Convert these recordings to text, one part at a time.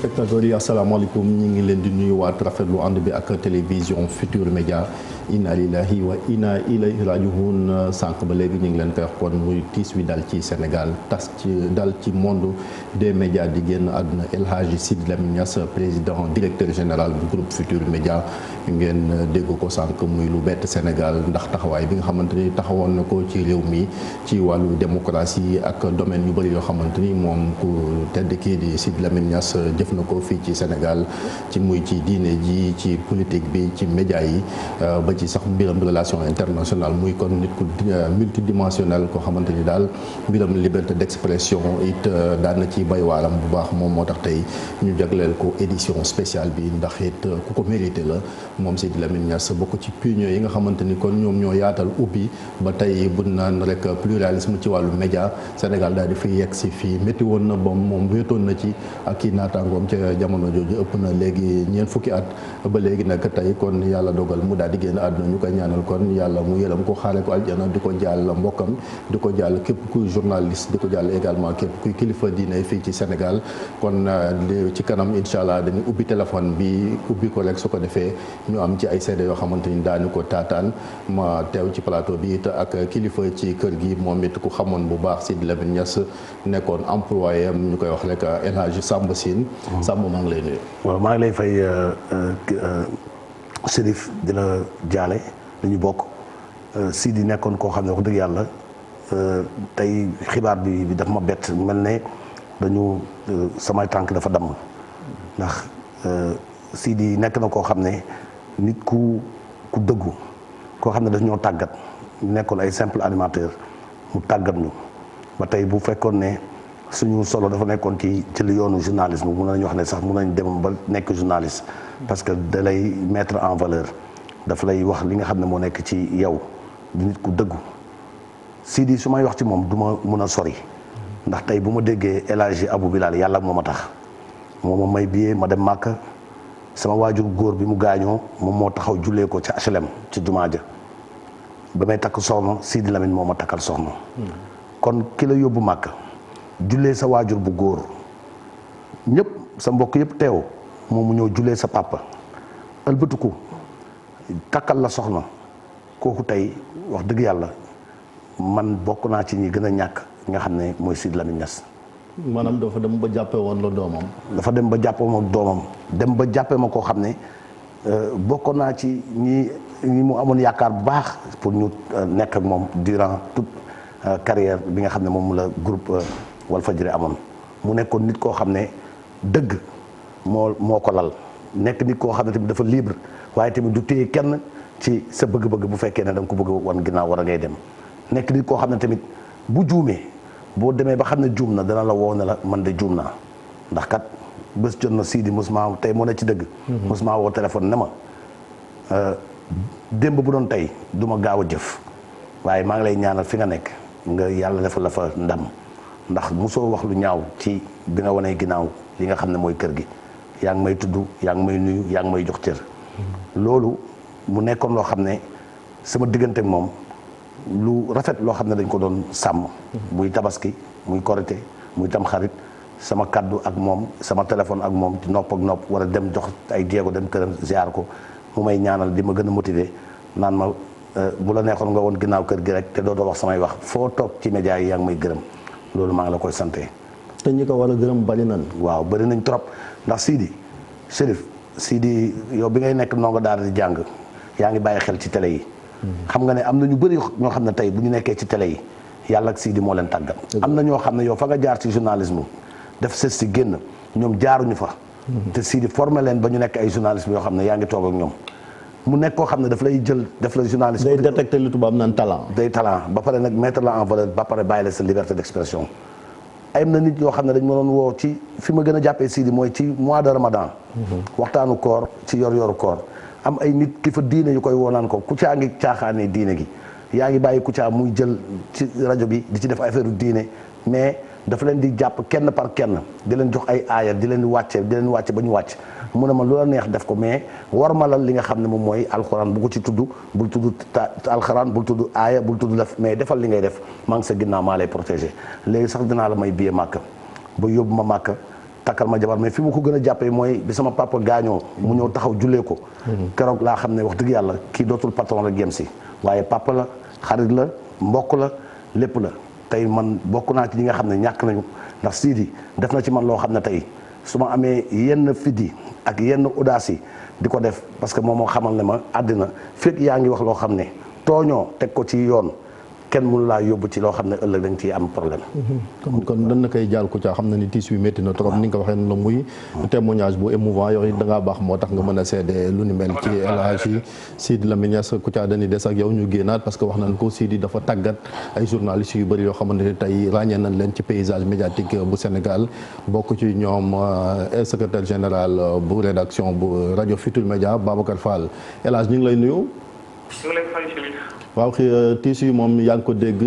téléspectateurs yi asalaamaaleykum ñu ngi leen di nuyuwaat rafetlu ànd bi ak télévision Futur Média inna lillahi wa inna ilayhi rajiun sànq ba léegi ñu ngi leen koy wax kon muy tiis wi dal ci Sénégal dal ci monde des médias di génn àdduna El Hadji Sidy Lamine Niass président directeur général bu groupe Futur Média ngeen dégg ko sànq muy lu bett Sénégal ndax taxawaay bi nga xamante ni taxawoon na ko ci réew mi ci wàllu démocratie ak domaine yu bëri yoo xamante ni moom ku tedd kii di Sidy Lamine Niass jëf na ko fii ci Sénégal ci muy ci diine ji ci politique bi ci média yi ba ci sax mbiram relation internationale muy kon nit ku multidimensionnel koo xamante ni daal mbiram liberté d'expression it daan na ci bay waaram bu baax moom moo tax tey ñu jagleel ko édition spéciale bi ndax it ku ko mérité la moom Sidy Lamine Niass bokk ci pionniers yi nga xamante ni kon ñoom ñoo yaatal ubbi ba tey bu naan rek pluralisme ci wàllu média Sénégal daal di fi yegg si fii métti woon na bom moom wéetoon na ci ak kii naataangoom ca jamono jooju ëpp na léegi ñeent fukki at ba léegi nag tey kon yàlla dogal mu daal di génn àdduna ñu koy ñaanal kon yàlla mu yërëm ko xaare ko aljana di ko jàll mbokkam di ko jàll képp kuy journaliste di ko jàll également képp kuy kilifa diine fii ci Sénégal kon ci kanam incha allah dañuy ubbi téléphone bi ubbi ko rek su ko defee ñu am ci ay seede yoo xamante ni daañu ko taataan ma teew ci plateau bi it ak kilifa ci kër gi moom it ku xamoon bu baax Sidy Lamine Niass nekkoon employé am ñu koy wax rek El Hadji Samba Sine. Samba maa ngi lay nuyu. waaw maa ngi lay fay Chérif di la jaale li ñu bokk Sidy nekkoon koo xam ne wax dëgg yàlla tey xibaar bi daf ma bett mel ne dañu samay tànk dafa damm ndax Sidy nekk na koo xam ne nit ku dëggu koo xam ne daf ñoo tàggat nekkoon ay simple animateur mu tàggat ñu ba tey bu fekkoon ne suñu solo dafa nekkoon ci li yoonu journalisme mun nañu wax ne sax mun nañ dem ba nekk journaliste parce que da lay mettre en valeur daf lay wax li nga xam ne moo nekk ci yow di nit ku dëggu Sidy su may wax ci moom du ma mun a sori ndax tey bu ma déggee El Hadji Abou Bilal yàlla moo ma tax moo ma may billet ma dem Màkka sama waajur góor bi mu gaañoo moom moo taxaw jullee ko ca HLM ci jumaa ja ba may takk soxna Sidy Lamine moo ma takkal soxna kon ki la yóbbu Màkka jullee sa waajur bu góor ñëpp sa mbokk yëpp teew moom mu ñëw jullee sa papa ëlbatiku takkal la soxna kooku tey wax dëgg yàlla man bokk naa ci ñi gën a ñàkk nga xam ne mooy Sidy Lamine Niass. maanaam dafa dem ba jàppee woon la doomam. dafa dem ba jàppee ma doomam dem ba jàppee ma koo xam ne bokk naa ci ñi mu amoon yaakaar bu baax pour ñu nekk ak moom durant toute carrière bi nga xam ne moom la groupe Walfadjri amoon mu nekkoon nit koo xam ne dëgg moo ko lal nekk nit koo xam ne tamit dafa libre waaye tamit du téye kenn ci sa bëgg-bëgg bu fekkee ne da nga ko bëgg wan ginnaaw war a ngay dem nekk nit koo xam ne tamit bu juumee boo demee ba xam ne juum na dana la woo ne la man de juum naa ndax kat bés jot na Sidy mosuma tey moo ne ci dëgg mosuma woo téléphone ne ma démb bu doon tey du ma gaaw a jëf waaye maa ngi lay ñaanal fi nga nekk nga yàlla defal la fa ndam ndax mosoo wax lu ñaaw ci bi nga wanee ginnaaw li nga xam ne mooy kër gi yaa ngi may tudd yaa ngi may nuyu yaa ngi may jox cër loolu mu nekkoon loo xam ne sama diggante ak moom lu rafet loo xam ne dañ ko doon sàmm muy tabaski muy korité muy tamxarit sama kaddu ak moom sama téléphone ak moom ci nopp ak nopp war a dem jox ay jéego dem këram ziar ko mu may ñaanal di ma gën a motiver naan ma bu la neexoon nga woon ginnaaw kër gi rek te doo wax samay wax foo toog ci média yi yaa ngi may gërëm loolu maa ngi la koy sante te ñi ko war a gërëm bari nañ. waaw bari nañ trop ndax Sidy Chérif Sidy yow bi ngay nekk ndongo daara di jàng yaa ngi bàyyi xel ci télé yi. xam nga ne am na ñu bëri ñoo xam ne tey bu ñu nekkee ci télé yi yàlla ak Sidy moo leen tàggat. am na ñoo xam ne yow fa nga jaar ci journalisme def sës si génn ñoom jaaruñu fa. te Sidy formé leen ba ñu nekk ay journalisme yoo xam ne yaa ngi toog ak ñoom. mu nekk koo xam ne daf lay jël def la journaliste. day détecté li tubaab naan talent. day talent ba pare nag mettre la en valeur ba pare bàyyi la sa liberté d'expression. ay na nit yoo xam ne dañ ma doon woo ci fi ma gën a jàppee Sidy mooy ci mois de Ramadan. waxtaanu koor ci yor-yoru koor. am ay nit ki fa diine yu koy woo naan ko Kouthia ngi caaxaanee diine gi yaa ngi bàyyi Kouthia muy jël ci rajo bi di ci def affaire diine mais dafa leen di jàpp kenn par kenn di leen jox ay aaya di leen wàcce ba ñu wàcc mu ne ma loola neex def ko mais war ma lal li nga xam ne moom mooy alxuraan bu ko ci tudd bul tudd alxuraan bul tudd aaya bul tudd def mais defal li ngay def maa ngi sa ginnaaw maa lay protéger léegi sax dinaa la may billet Màkka ba yóbbu ma Màkka takkal ma jabar mais fi mu ko gën a jàppee mooy bi sama papa gaañoo mu ñëw taxaw jullee ko keroog laa xam ne wax dëgg yàlla kii dootul patron rek yem si waaye papa la xarit la mbokk la lépp la tey man bokk naa ci ñi nga xam ne ñàkk nañu ndax Sidi def na ci man loo xam ne tey su ma amee yenn fiddi ak yenn audace yi di ko def parce que moom moo xamal ne ma àddina fekk yaa ngi wax loo xam ne tooñoo teg ko ci yoon kenn mënu laa yóbbu ci loo xam ne ëllëg dañ ciy am problème. kon dan na koy jaal ku caa xam na ni tiis wi métti na trop ni nga ko waxee la muy témoignage bu émouvant yooyu da ngaa baax moo tax nga mën a seede lu ni mel ci El Hadji Sidi Lamine Niass ku caa dañuy des ak yow ñu génnaat parce que wax nañ ko Sidi dafa tàggat ay journalistes yu bëri yoo xamante ne tey ràññee nañ leen ci paysage médiatique bu Sénégal bokk ci ñoom secrétaire général bu rédaction bu rajo Futurs Médias Babacar Fall El Hadji ñu ngi lay nuyu. waaw tiis yi moom yaa ngi ko dégg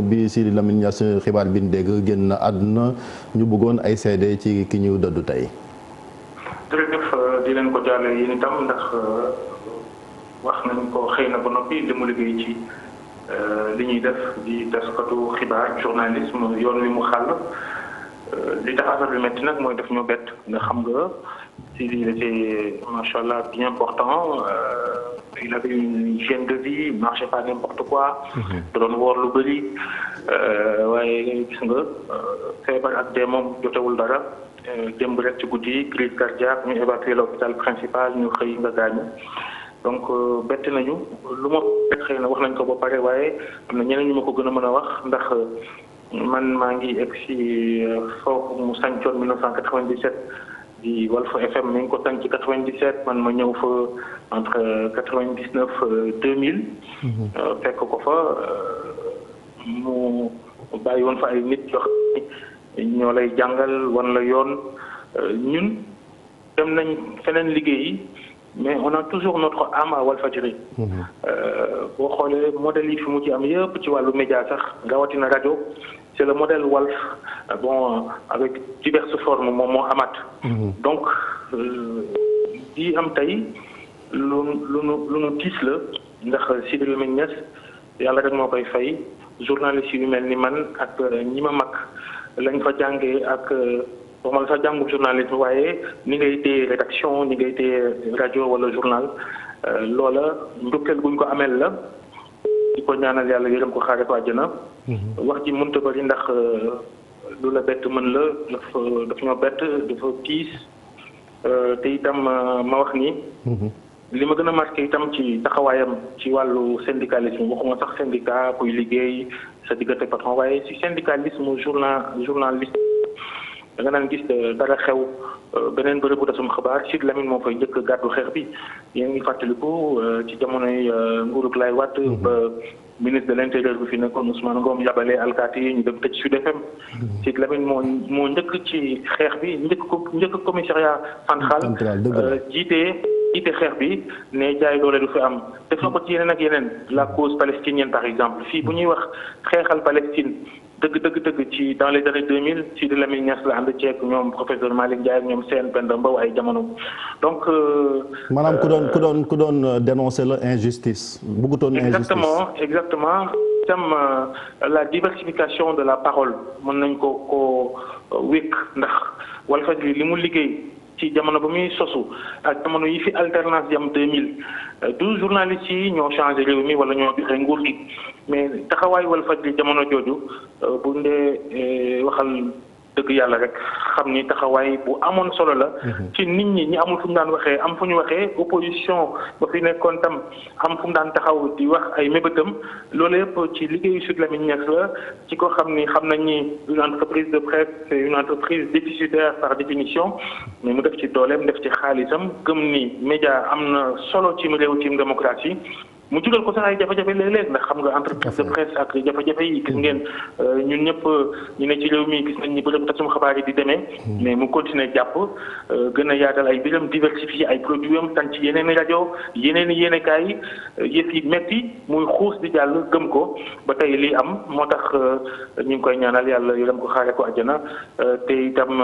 bi Sidi Lamine Niass xibaar bi ñu dégg génn na àdduna ñu bëggoon ay seede ci ki ñu dëddu tey. jërëjëf di leen ko jaale yéen itam ndax wax nañ ko xëy na ba noppi li mu liggéey ci li ñuy def di taskatu xibaar journalisme yoon wi mu xàll li tax affaire bi métti nag mooy def ñoo bett nga xam nga Sidi il était macha allah bien portant. Il avait une hygiène de vie, il marchait pas n'importe quoi. da doon woor lu bëri waaye gis nga feebar ak dee moom jotewul dara démb rek ci guddi crise cardiaque ñu évacué l'hôpital principal ñu xëy nga gaañu donc bett nañu lu ma xëy na wax nañ ko ba pare waaye am na ñeneen ñu ma ko gën a mën a wax ndax man maa ngi egg si foofu mu sañcoon 1997 di Walf FM mi ngi ko tànn ci 97 man ma ñëw fa entre 99 2000. fekk ko fa mu bàyyi woon fa ay nit yoo xam ne ñoo lay jàngal wan la yoon ñun dem nañ feneen liggéeyi mais on a toujours notre âme à Walfadjri. boo xoolee modèle yi fi mu ci am yëpp ci wàllu média sax rawatina rajo. c'est le modèle Walf bon avec diverses formes moom moo amaat. donc di am tey lu nu tiis la ndax Sidi Lamine Niass yàlla rek moo koy fay journaliste yu mel ni man ak ñi ma mag lañ fa jàngee ak waxuma la sax jàngu journalisme waaye ni ngay téye rédaction ni ngay téye rajo wala journal loola njukkeel guñ ko amel la. di ko ñaanal yàlla yërëm ko xaare ko àjjana. wax ji mënta bari ndax lu la bett mën la daf ñoo bett dafa tiis te itam ma wax ni. li ma gën a marqué itam ci taxawaayam ci wàllu syndicalisme waxuma sax syndicat kuy liggéey sa diggante patron waaye ci syndicalisme journaliste da nga naan gis dara xew beneen bërëbu tasum xabaar Sidi Lamine moo fay njëkk gàddu xeex bi yéen ngi fàttaliku ci jamonoy nguurug Laay Wàdd ba ministre de l'intérieur bi fi nekkoon Ousmane Ngom yabalee alkaati yi ñu dem tëj Sud FM. Sidi Lamine moo njëkk ci xeex bi njëkk commissariat central jiite xeex bi ne jaay doole du fi am def na ko ci yeneen ak yeneen la cause palestinienne par exemple fii bu ñuy wax xeexal Palestine dëgg ci dans les années 2000 Sidi Lamine Niass la ànd ceeg ñoom professeur Malick Ndiaye ak ñoom Sène Penda Mbow ay jamono donc. maanaam ku doon dénoncer la injustice. bëggutoon injustice exactement itam la diversification de la parole mën nañ ko wékk ndax Walfadjri li mu liggéey. ci jamono ba muy sosu ak jamono yi fi alternance di am 2000 du journalistes yi ñoo changé réew mi wala ñoo joxe nguur gi mais taxawaayu Walfadjri jamono jooju bu ndee waxal dëgg yàlla rek xam ni taxawaay bu amoon solo la. ci nit ñi amul fu mu daan waxee am fu ñu waxee opposition ba fi nekkoon tam am fu mu daan taxaw di wax ay mébétam loolu yëpp ci liggéeyu Sidi Lamine Niass la ci ko xam ni xam nañ ni une entreprise de presse c'est une entreprise déficitaire par définition mais mu def ci dooleem def ci xaalisam gëm ni média am na solo ci réew ci démocratie. mu jural ko sax ay jafe-jafe léeg-léeg ndax xam nga entreprise de presse ak jafe-jafe yi gis ngeen ñun ñëpp ñu ne ci réew mi gis nañ ni bërëb tasum xabaar yi di demee mais mu continuer jàpp gën a yaatal ay biram diversifier ay produits am tan ci yeneen rajo yeneen i yéenekaay yëf yi metti muy xuus di jàll gëm ko ba tey lii am moo tax ñu ngi koy ñaanal yàlla yërëm ko xaare ko àjjana te itam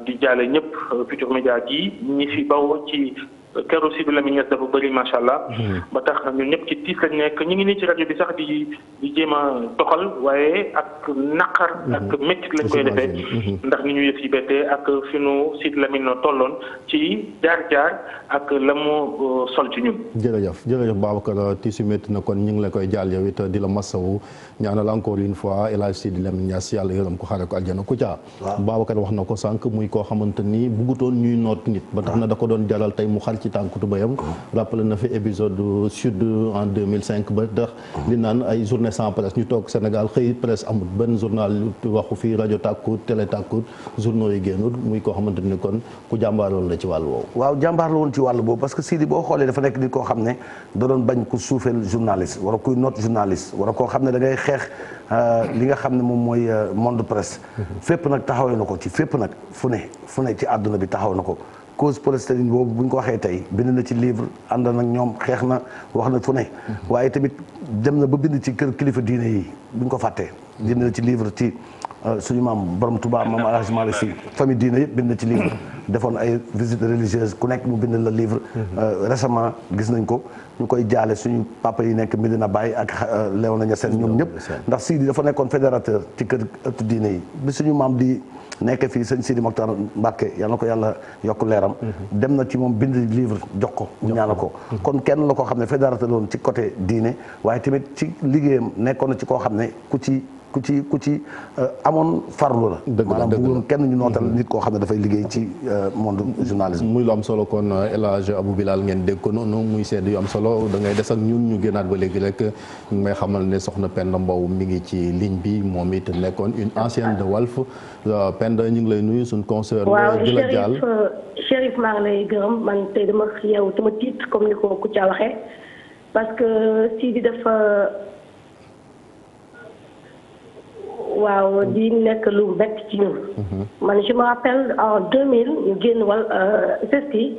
di jaale ñëpp Futurs Médias gi ñi fi bawoo ci keroog Sidi Lamine Niass dafa bëri macha allah. ba tax ñun ñëpp ci tiis lañ nekk ñu ngi nii ci rajo bi sax di jéem a doxal waaye ak naqar. ak méttit lañ koy defee. ndax ni ñu yëf yi bettee ak fi nu Sidi Lamine tolloon ci jaar-jaar ak la mu sol ci ñun. jërëjëf Babacar tiis yu métti na kon ñu ngi la koy jaal yow it di la masawu ñaanal encore une fois El Hadj Sidi Lamine Niass yàlla yërëm ko xare ko aljana Kouthia. Babacar wax na ko sànq muy koo xamante ni bëggutoon ñuy noot nit ba tax na da ko doon jaral tey mu xar ci tànku tubayam. rappelé na fi épisode sud en 2005 ba tax li naan ay journée sans presse ñu toog Sénégal xëy presse amul benn journal waxu fi rajo tàkkut télé tàkkut journaux yi génnul muy koo xamante ni kon ku jàmbaaroon la ci wàll woowu. waaw jàmbaar la woon ci wàll boobu parce que Sidi boo xoolee dafa nekk nit koo xam ne da doon bañ ku suufeel journaliste wala kuy noot journaliste wala koo xam ne da ngay xeex li nga xam ne moom mooy monde presse. fépp nag taxawee na ko ci fépp nag fu ne ci àdduna bi taxaw na ko. cause Palestine boobu bu ñu ko waxee tey bind na ci livre ànd nag ñoom xeex na wax na fu ne. waaye tamit dem na ba bind ci kër kilifa diine yi bu ñu ko fàttee. bind na ci livre ci suñu maam borom Touba maam El Hadj Malick Sy famille diine yëpp bind na ci livre. defoon ay visites religieuses ku nekk mu bind la livre. récemment gis nañ ko ñu koy jaale suñu papa yi nekk Medina Baye ak Léona Niassène ñoom ñëpp. ndax Sidi dafa nekkoon fédérateur ci kër ëttu diine yi bi suñu maam di. nekk fii sëñ Sidi Mokhtar Mbacke yal na ko yàlla yokk leeram dem na ci moom bind livre jox ko mu ñaanal ko kon kenn la koo xam ne fédérateur la woon ci côté diine waaye tamit ci liggéeyam nekkoon na ci koo xam ne ku ci amoon farlu la maanaam bëggoon kenn ñu nootal nit koo xam ne dafay liggéey ci monde journalisme muy lu am solo kon El Hadj Abou Bilal ngeen dégg ko noonu muy seede yu am solo da ngay des ak ñun ñu génnaat ba léegi rek ñu may xamal ne soxna Penda Mbow mi ngi ci ligne bi moom it nekkoon une ancienne de Walf Penda ñu ngi lay nuyu suñ concert di la jaal Chérif maa ngi lay gërëm man tey dama yeewu sama tiit comme ni ko Kouthia waxee parce que Sidi dafa waaw di nekk lu bett ci ñun. man je me rappelle en 2000 ñu génn wal CESTI.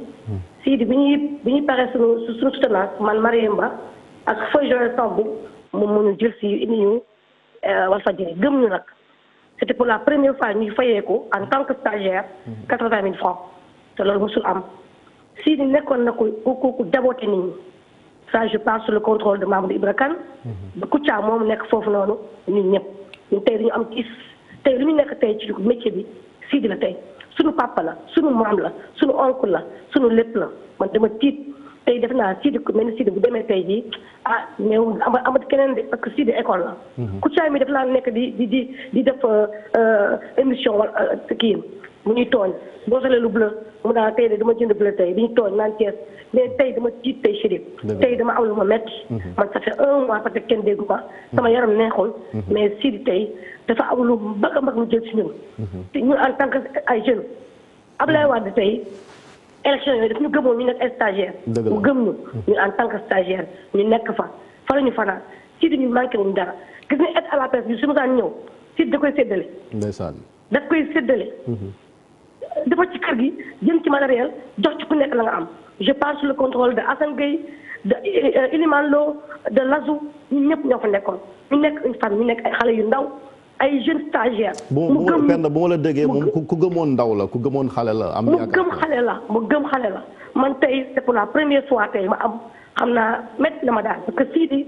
Sidi bi ñuy pare suñu soutenance man Mariam Ba ak Foy Joël Samb moom mu ñu jël si indi ñu Walfadjri gëm ñu nag. c'était pour la première fois ñuy fayeeku en tant que stagiaire 80 000 francs te loolu mosul am. Sidi nekkoon na ku jaboote nit ñi ça je parle sous le contrôle de Mamadou Ibra Kane. ba Kouthia moom nekk foofu noonu ñun ñëpp. ñun tey dañu am tiis tey li ñu nekk tey ci métier bi Sidi la tey suñu papa la suñu maam la suñu oncle la suñu lépp la man dama tiit tey def naa Sidi ku mel ni Sidi bu demee tey jii néew amat keneen de parce que Sidi école la. Kouthia mi def naa nekk di def émission wala kii mu ñuy tooñ boo solee lu bleu mu naa tey de dama jënd bleu tey dañuy tooñ naan Thiès mais tey dama tiit tey Chérif tey dama am lu ma metti man ça fait 1 mois parce que kenn déggu ma sama yaram neexul mais Sidi tey dafa am lu mag a mag lu jël ci ñun te ñun en tant que ay jeunes Abdoulaye Wade tey élection yooyu daf ñu gëmoon ñu nekk ay stagiaire mu gëm ñu ñun en tant que stagiaire ñu nekk fa la ñu fanaan Sidi ñu manqué wuñu dara gis nga aide à la presse bi su ma daan ñëw Sidi da koy séddale ndeysaan daf koy séddale dafa ci kër gi jëm ci matériel jox ci ku nekk la nga am je parle sous le contrôle de Assane Gueye de Ilimane Lo de Lazou ñun ñëpp ñoo fa nekkoon ñu nekk une famille ñu nekk ay xale yu ndaw ay jeunes stagiaires. mu gëm Penda bu ma la déggee moom ku gëmoon ndaw la ku gëmoon xale la. am mu gëm xale la man tey c'est pour la première fois tey ma am xam naa métti na ma daal parce que Sidi.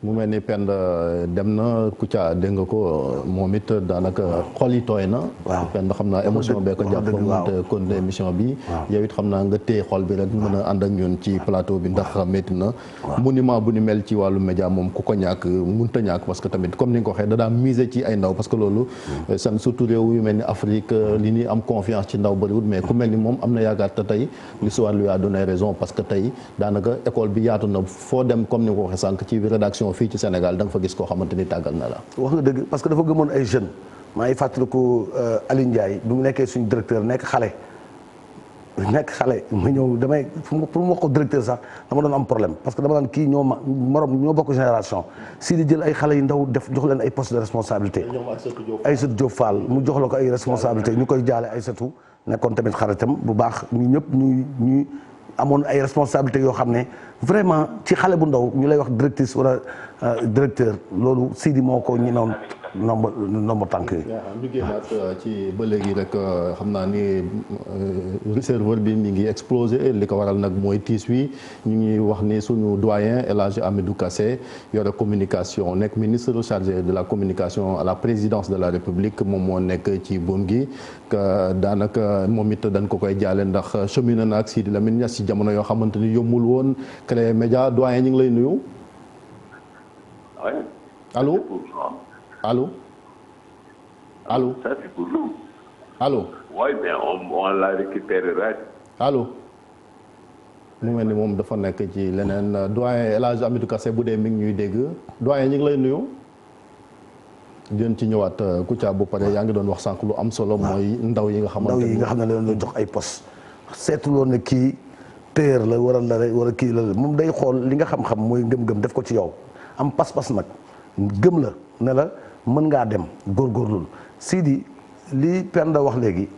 mu mel ni Penda dem na Kouthia dégg nga ko moom it daanaka xol yi tooy na. waaw Penda xam naa émotion bee ko jàpp ba mu continuer émission bi. yow it xam naa nga téye xol bi rek mën a ànd ak ñun ci plateau bi ndax métti na. monument bu ni mel ci wàllu média moom ku ko ñàkk mënut a ñàkk parce que tamit comme ni nga ko waxee da daa miser ci ay ndaw parce que loolu. seen surtout réew yu mel ni Afrique li ñuy am confiance ci ndaw bëriwul mais ku mel ni moom am na yaakaar te tey l'histoire lui a donné raison parce que tey daanaka école bi yaatu na foo dem comme ni nga ko waxee sànq ci rédaction fii ci Sénégal da nga fa gis koo xamante ni tàggal na la. wax nga dëgg parce que dafa gëmoon ay jeunes maa ngi fàttaliku Aliou Ndiaye bi mu nekkee suñu directeur nekk xale ma ñëw damay pour mu wax ko directeur sax dama doon am problème parce que dama daan kii ñoo bokk génération si di jël ay xale yu ndaw jox leen ay postes de responsabilité. Aïssatou Diop Fall mu jox la ko ay responsabilité ñu koy jaale Aïssatou nekkoon tamit xaritam bu baax ñu ñëpp ñuy amoon ay responsabilités yoo xam ne vraiment ci xale bu ndaw ñu lay wax directrice wala directeur loolu Sidi moo ko ñi noon nombre tànk yi. ñu génnaat ci ba léegi rek xam naa ni serveur bi mi ngi explosé li ko waral nag mooy tiis wi ñu ngi wax ni suñu doyen El Hadj Amidou Kassé yore communication nekk ministre chargé de la communication à la présidence de la République moom moo nekk ci buum gi daanaka moom it dañ ko koy jaale ndax cheminé na ak Sidi Lamine Niass ci jamono yoo xamante ni yombul woon créer média doyen ñu ngi lay nuyu. allo allo allo Ça, c'est pour nous. allo Oui, mais on la récupérera. allo mu mel ni moom dafa nekk ci leneen doyen El Hadj Amidou Kassé bu dee mi ngi ñuy dégg doyen ñu ngi lay nuyu. dinañ ci ñëwaat Kouthia bu pare yaa ngi doon wax sànq lu am solo mooy ndaw yi nga xamante ni xam ne dañ doon jox ay poste seetuloon ne kii téer la wala kii la moom day xool li nga xam-xam mooy ngëm-ngëm def ko ci yow am pas-pas nag gëm la ne la mën ngaa dem góorgóorlul Sidi li Penda wax léegi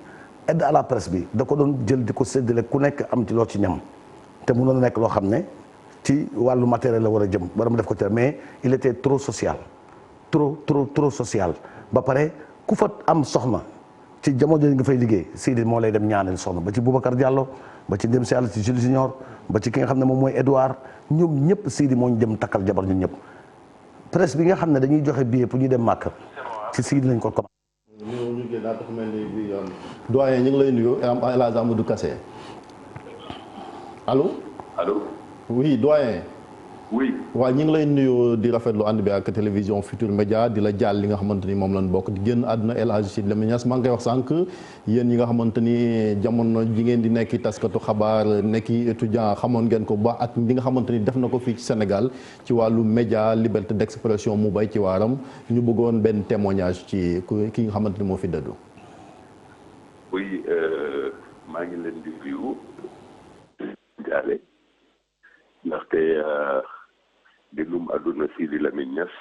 aide à la presse bi da ko doon jël di ko séddale ku nekk am ci loo ci ñam te mënoon nekk loo xam ne ci wàllu matériel la war a jëm war a def ko ci mais il était trop social trop social ba pare ku fa am soxna ci jamono nga fay liggéey Sidi moo lay dem ñaanal soxna ba ci Boubacar Diallo ba ci dem si yàlla ci Jules Junior ba ci ki nga xam ne moom mooy Edouard ñoom ñëpp Sidi moo ñu dem takkal jabar ñun ñëpp presse bi nga xam ne dañuy joxe billet pour ñu dem màkk ci Sidi lañ ko commencé. ñu génnaat dafa mel ni bi doyen ñu ngi lay nuyu El Hadj Amadou Kassé allo. Allô? Oui doyen. Oui. waaw ñu ngi lay nuyu di rafetlu ànd bi ak télévision Futur Média di la jàll li nga xamante ni moom lañ bokk di génn àdduna El Hadj Sidi Lamine Niass maa ngi koy wax sànq yéen ñi nga xamante ni jamono ji ngeen di nekki taskatu xabaar nekki étudiant xamoon ngeen ko ba ak li nga xamante ni def na ko fii ci Sénégal ci wàllu média liberté d'expression mu bay ci waaram ñu bëggoon benn témoignage ci ki nga xamante ni moo fi dëddu. Oui, maa ngi leen di nuyu jaale ndaxte génnum àdduna Sidi Lamine Niass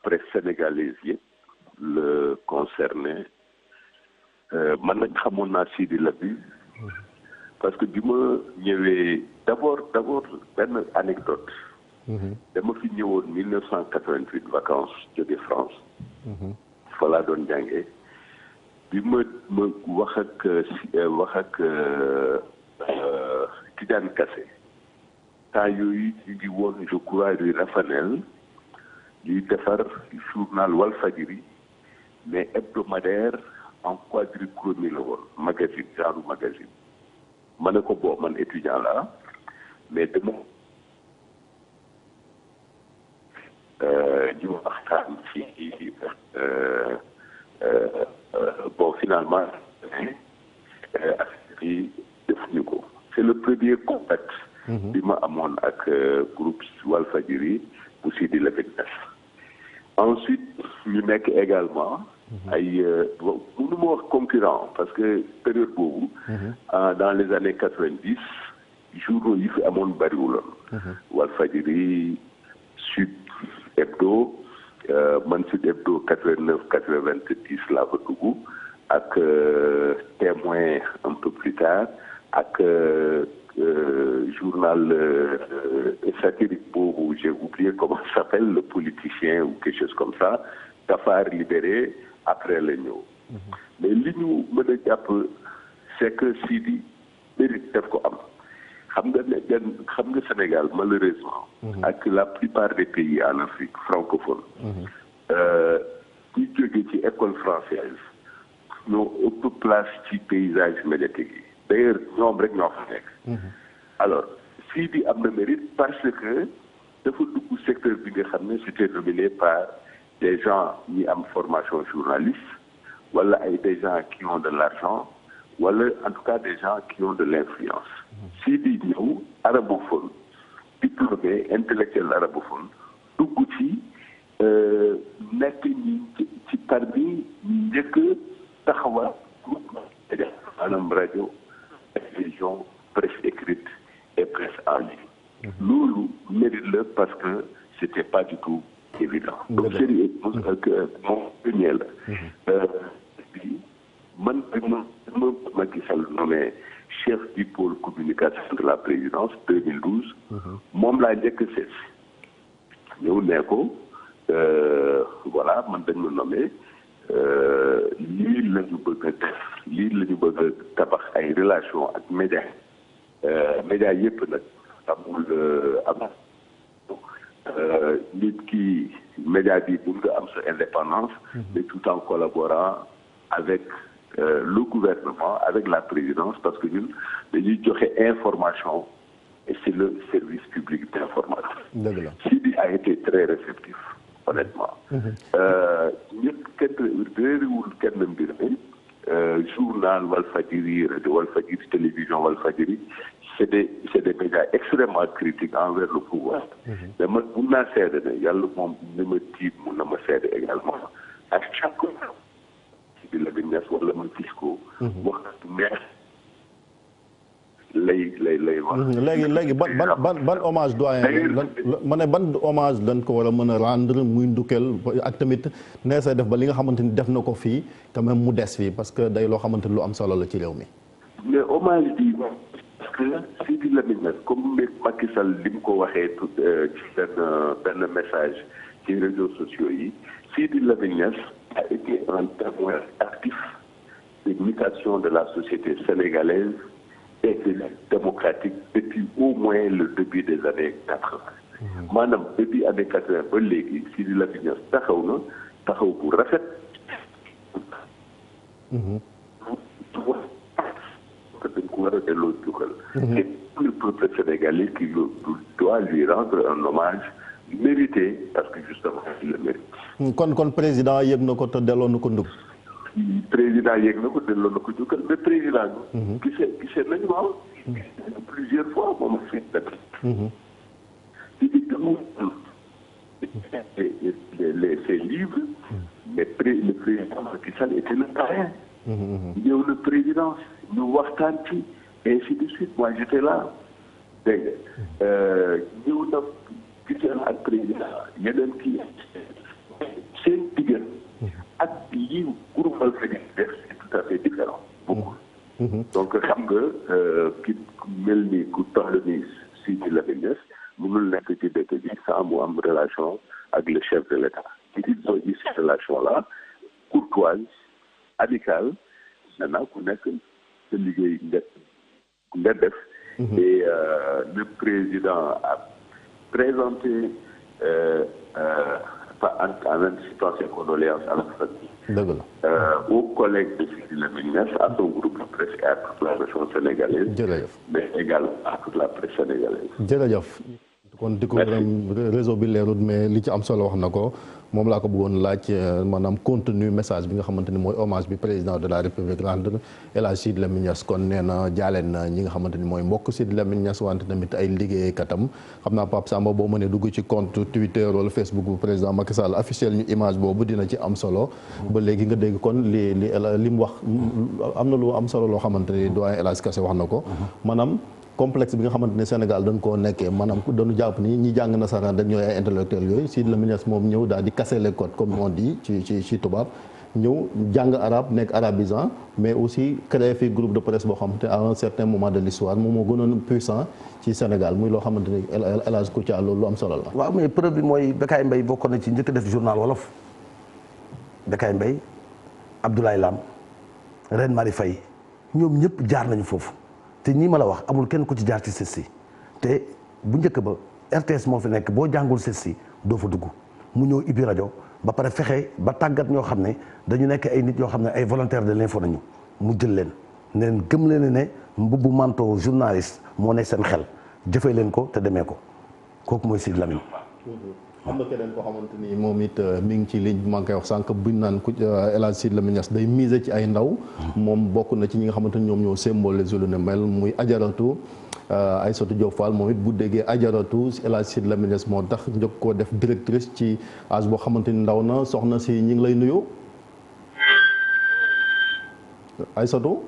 presse sénégalaise yëpp le concerné man nag xamoon naa Sidi Lamine parce que bi ma ñëwee d'abord benn anecdote dama fi ñëwoon 1988 vacances jóge France fa laa doon jàngee bi ma wax ak Tidiane Kassé temps yooyu ñu ngi woon je crois rue Rafanel ñuy defar journal Walfadjri mais hebdomadaire en quadrichromie la woon magazine genre magazine ma ne ko bon man étudiant la mais dama ñu waxtaan ci bon finalement bi defuñu ko c'est le premier contact bi ma amoon ak groupe Walfadjri bu Sidi Lamine Niass ensuite ñu nekk également ay mënu ma wax concurrent parce que période boobu dans les années 90 journaux yi fi amoon bariwuloon Walfadjri Sud Hebdo man Sud Hebdo 89 90 laa fa dugg ak Témoin un peu plus tard ak journal satirique boobu j'ai oublié comment ça s'appelle le politicien ou quelque chose comme ça Tafar Libéré après la ñëw mais li ñu mën a jàpp c'est que Sidi mérite def ko am xam nga Sénégal malheureusement ak la plupart des pays en Afrique francophone ñu jóge ci école française ñoo ëpp place ci paysage médiatique yi d'ailleurs ñoom rek ñoo fa nekk alors Sidi am na mérite parce que dafa dugg secteur bi nga xam ne c'était dominé par des gens ñi am formation journaliste wala des gens qui ont de l'argent wala en tout cas des gens qui ont de l'influence Sidi ñëw arabophone diplômé intellectuel arabophone dugg ci nekk ñi ci parmi ñi njëkk taxawal groupe média maanaam rajo télévision presse écrite et presse en ligne loolu mérite la parce que c'était pas du tout évident donc sérieux moom premier la bi man Macky Sall nommé chef du pôle communication de la présidence 2012 moom laa njëkk seet ñëw ne ko voilà man dañ ma nommé lii la ñu bëgg a def lii la ñu bëgg a tabax ay relation ak média yëpp nag amul nit ki média bi mun nga am sa indépendance mais tout en collaborant avec le gouvernement avec la présidence parce que ñun dañuy joxe information et c'est le service public d'information. Sidi a été très réceptif honnêtement. ñëpp kenn réeriwul kenn mbir mi journal Walfadjri rajo Walfadjri télévision Walfadjri c'est des médias extrêmement critiques envers le pouvoir. mais man mun naa seede ne yàlla moom ni ma tiit mun na ma seede également à chaque fois Sidi Lamine Niass wala ma gis ko wax neex lay wax. léegi ban hommage doyen ma ne ban hommage lañ ko war a mën a rendre muy ndukkeel ak tamit nee say def ba li nga xamante ni def na ko fii quand même mu des fii parce que day loo xamante ni lu am solo la ci réew mi. mais hommage bi parce que Sidi Lamine Niass comme Macky Sall li mu ko waxee ci benn message ci réseaux sociaux yi Sidi Lamine Niass a été un témoin actif des mutations de la société sénégalaise et démocratique depuis au moins le début des années 80. maanaam depuis années 80 ba léegi Sidi Lamine Niass taxaw bu rafet. que dañ ko war a delloo jukkal. et tout le peuple sénégalais qui doit lui rendre un hommage mérité parce que justement il le mérite. kon président yëg na ko te delloo na ko ndug. président yéeg na ko delloo na ko jukkal mais président bi gisee nañu waaw plusieurs fois moom a fait date ses livres mais le président Macky Sall était le parrain ñëw na présidence ñu waxtaan ci ainsi de suite moi j'étais là dégg nga ñëw na gisee na ak président yeneen kii seen diggante ak lii groupe Walfadjri def c'est tout à fait différent beaucoup donc xam nga ki mel ni ku toll ni Sidi Lamine Niass mënul nekk ci dëkk bi sans mu am relation ak le chef de l'État ils ont eu cette relation là courtoise amicale maintenant ku nekk sa liggéey nga def et le président a présenté en anticipant ses condoléances à la famille. Aux collègues de Sidi Lamine Niass, à son groupe de presse et à toute la nation sénégalaise. mais également à toute la presse sénégalaise. jërëjëf kon di ko gërëm réseau bi leerul mais li ci am solo wax na ko moom laa ko bëggoon laaj maanaam contenu message bi nga xamante ni mooy hommage bi président de la république rendre El Hadj Sidi Lamine Niass kon nee na jaaleen na ñi nga xamante ni mooy mbokk Sidi Lamine Niass wante tamit ay liggéeykatam xam naa Pape Samba boo mënee dugg ci compte Twitter wala Facebook bu président Macky Sall officiel ñu image boobu dina ci am solo ba léegi nga dégg kon li mu wax am na lu am solo loo xamante ni doyen El Hadj Kassé wax na ko maanaam complexe bi nga xamante ne Sénégal dañ koo nekkee maanaam dañu jàpp ni ñi jàng nasaraan dañ ñooy ay intellectuels yooyu Sidi Lamine Niass moom ñëw daal di casser les codes comme on dit ci tubaab ñëw jàng arabe nekk arabisant mais aussi créer fi groupe de presse boo xamante à un certain moment de l'histoire moom moo gënoon puissant ci Sénégal muy loo xamante ni El Hadj Kouthia loolu lu am solo la. waaw mais preuve bi mooy Bécaye Mbaye bokkoon na ci njëkk def journal wolof Bécaye Mbaye Abdoulaye Lam Reine Marie Faye ñoom ñëpp jaar nañu foofu. te ñii ma la wax amul kenn ku ci jaar ci CESTI te bu njëkk ba RTS moo fi nekk boo jàngul CESTI doo fa dugg mu ñëw ibbi rajo ba pare fexe ba tàggat ñoo xam ne dañu nekk ay nit yoo xam ne ay volontaires de l'info nañu mu jël leen ne leen gëm leen ne mbubbu manteau journaliste moo nekk seen xel jëfee leen ko te demee ko kooku mooy Sidi Lamine. am na keneen koo xamante ni moom it mi ngi ci ligne bi maa ngi koy wax sànq buñ naan ku El Hadj Sidi Lamine Niass day miser ci ay ndaw moom bokk na ci ñi nga xamante ni ñoom ñoo symbolisé lu ne mel muy ajaratu Aïssatou Diop Fall moom it bu déggee ajaratu El Hadj Sidi Lamine Niass moo tax njëkk koo def directrice ci âge boo xamante ni ndaw na soxna si ñi ngi lay nuyu Aïssatou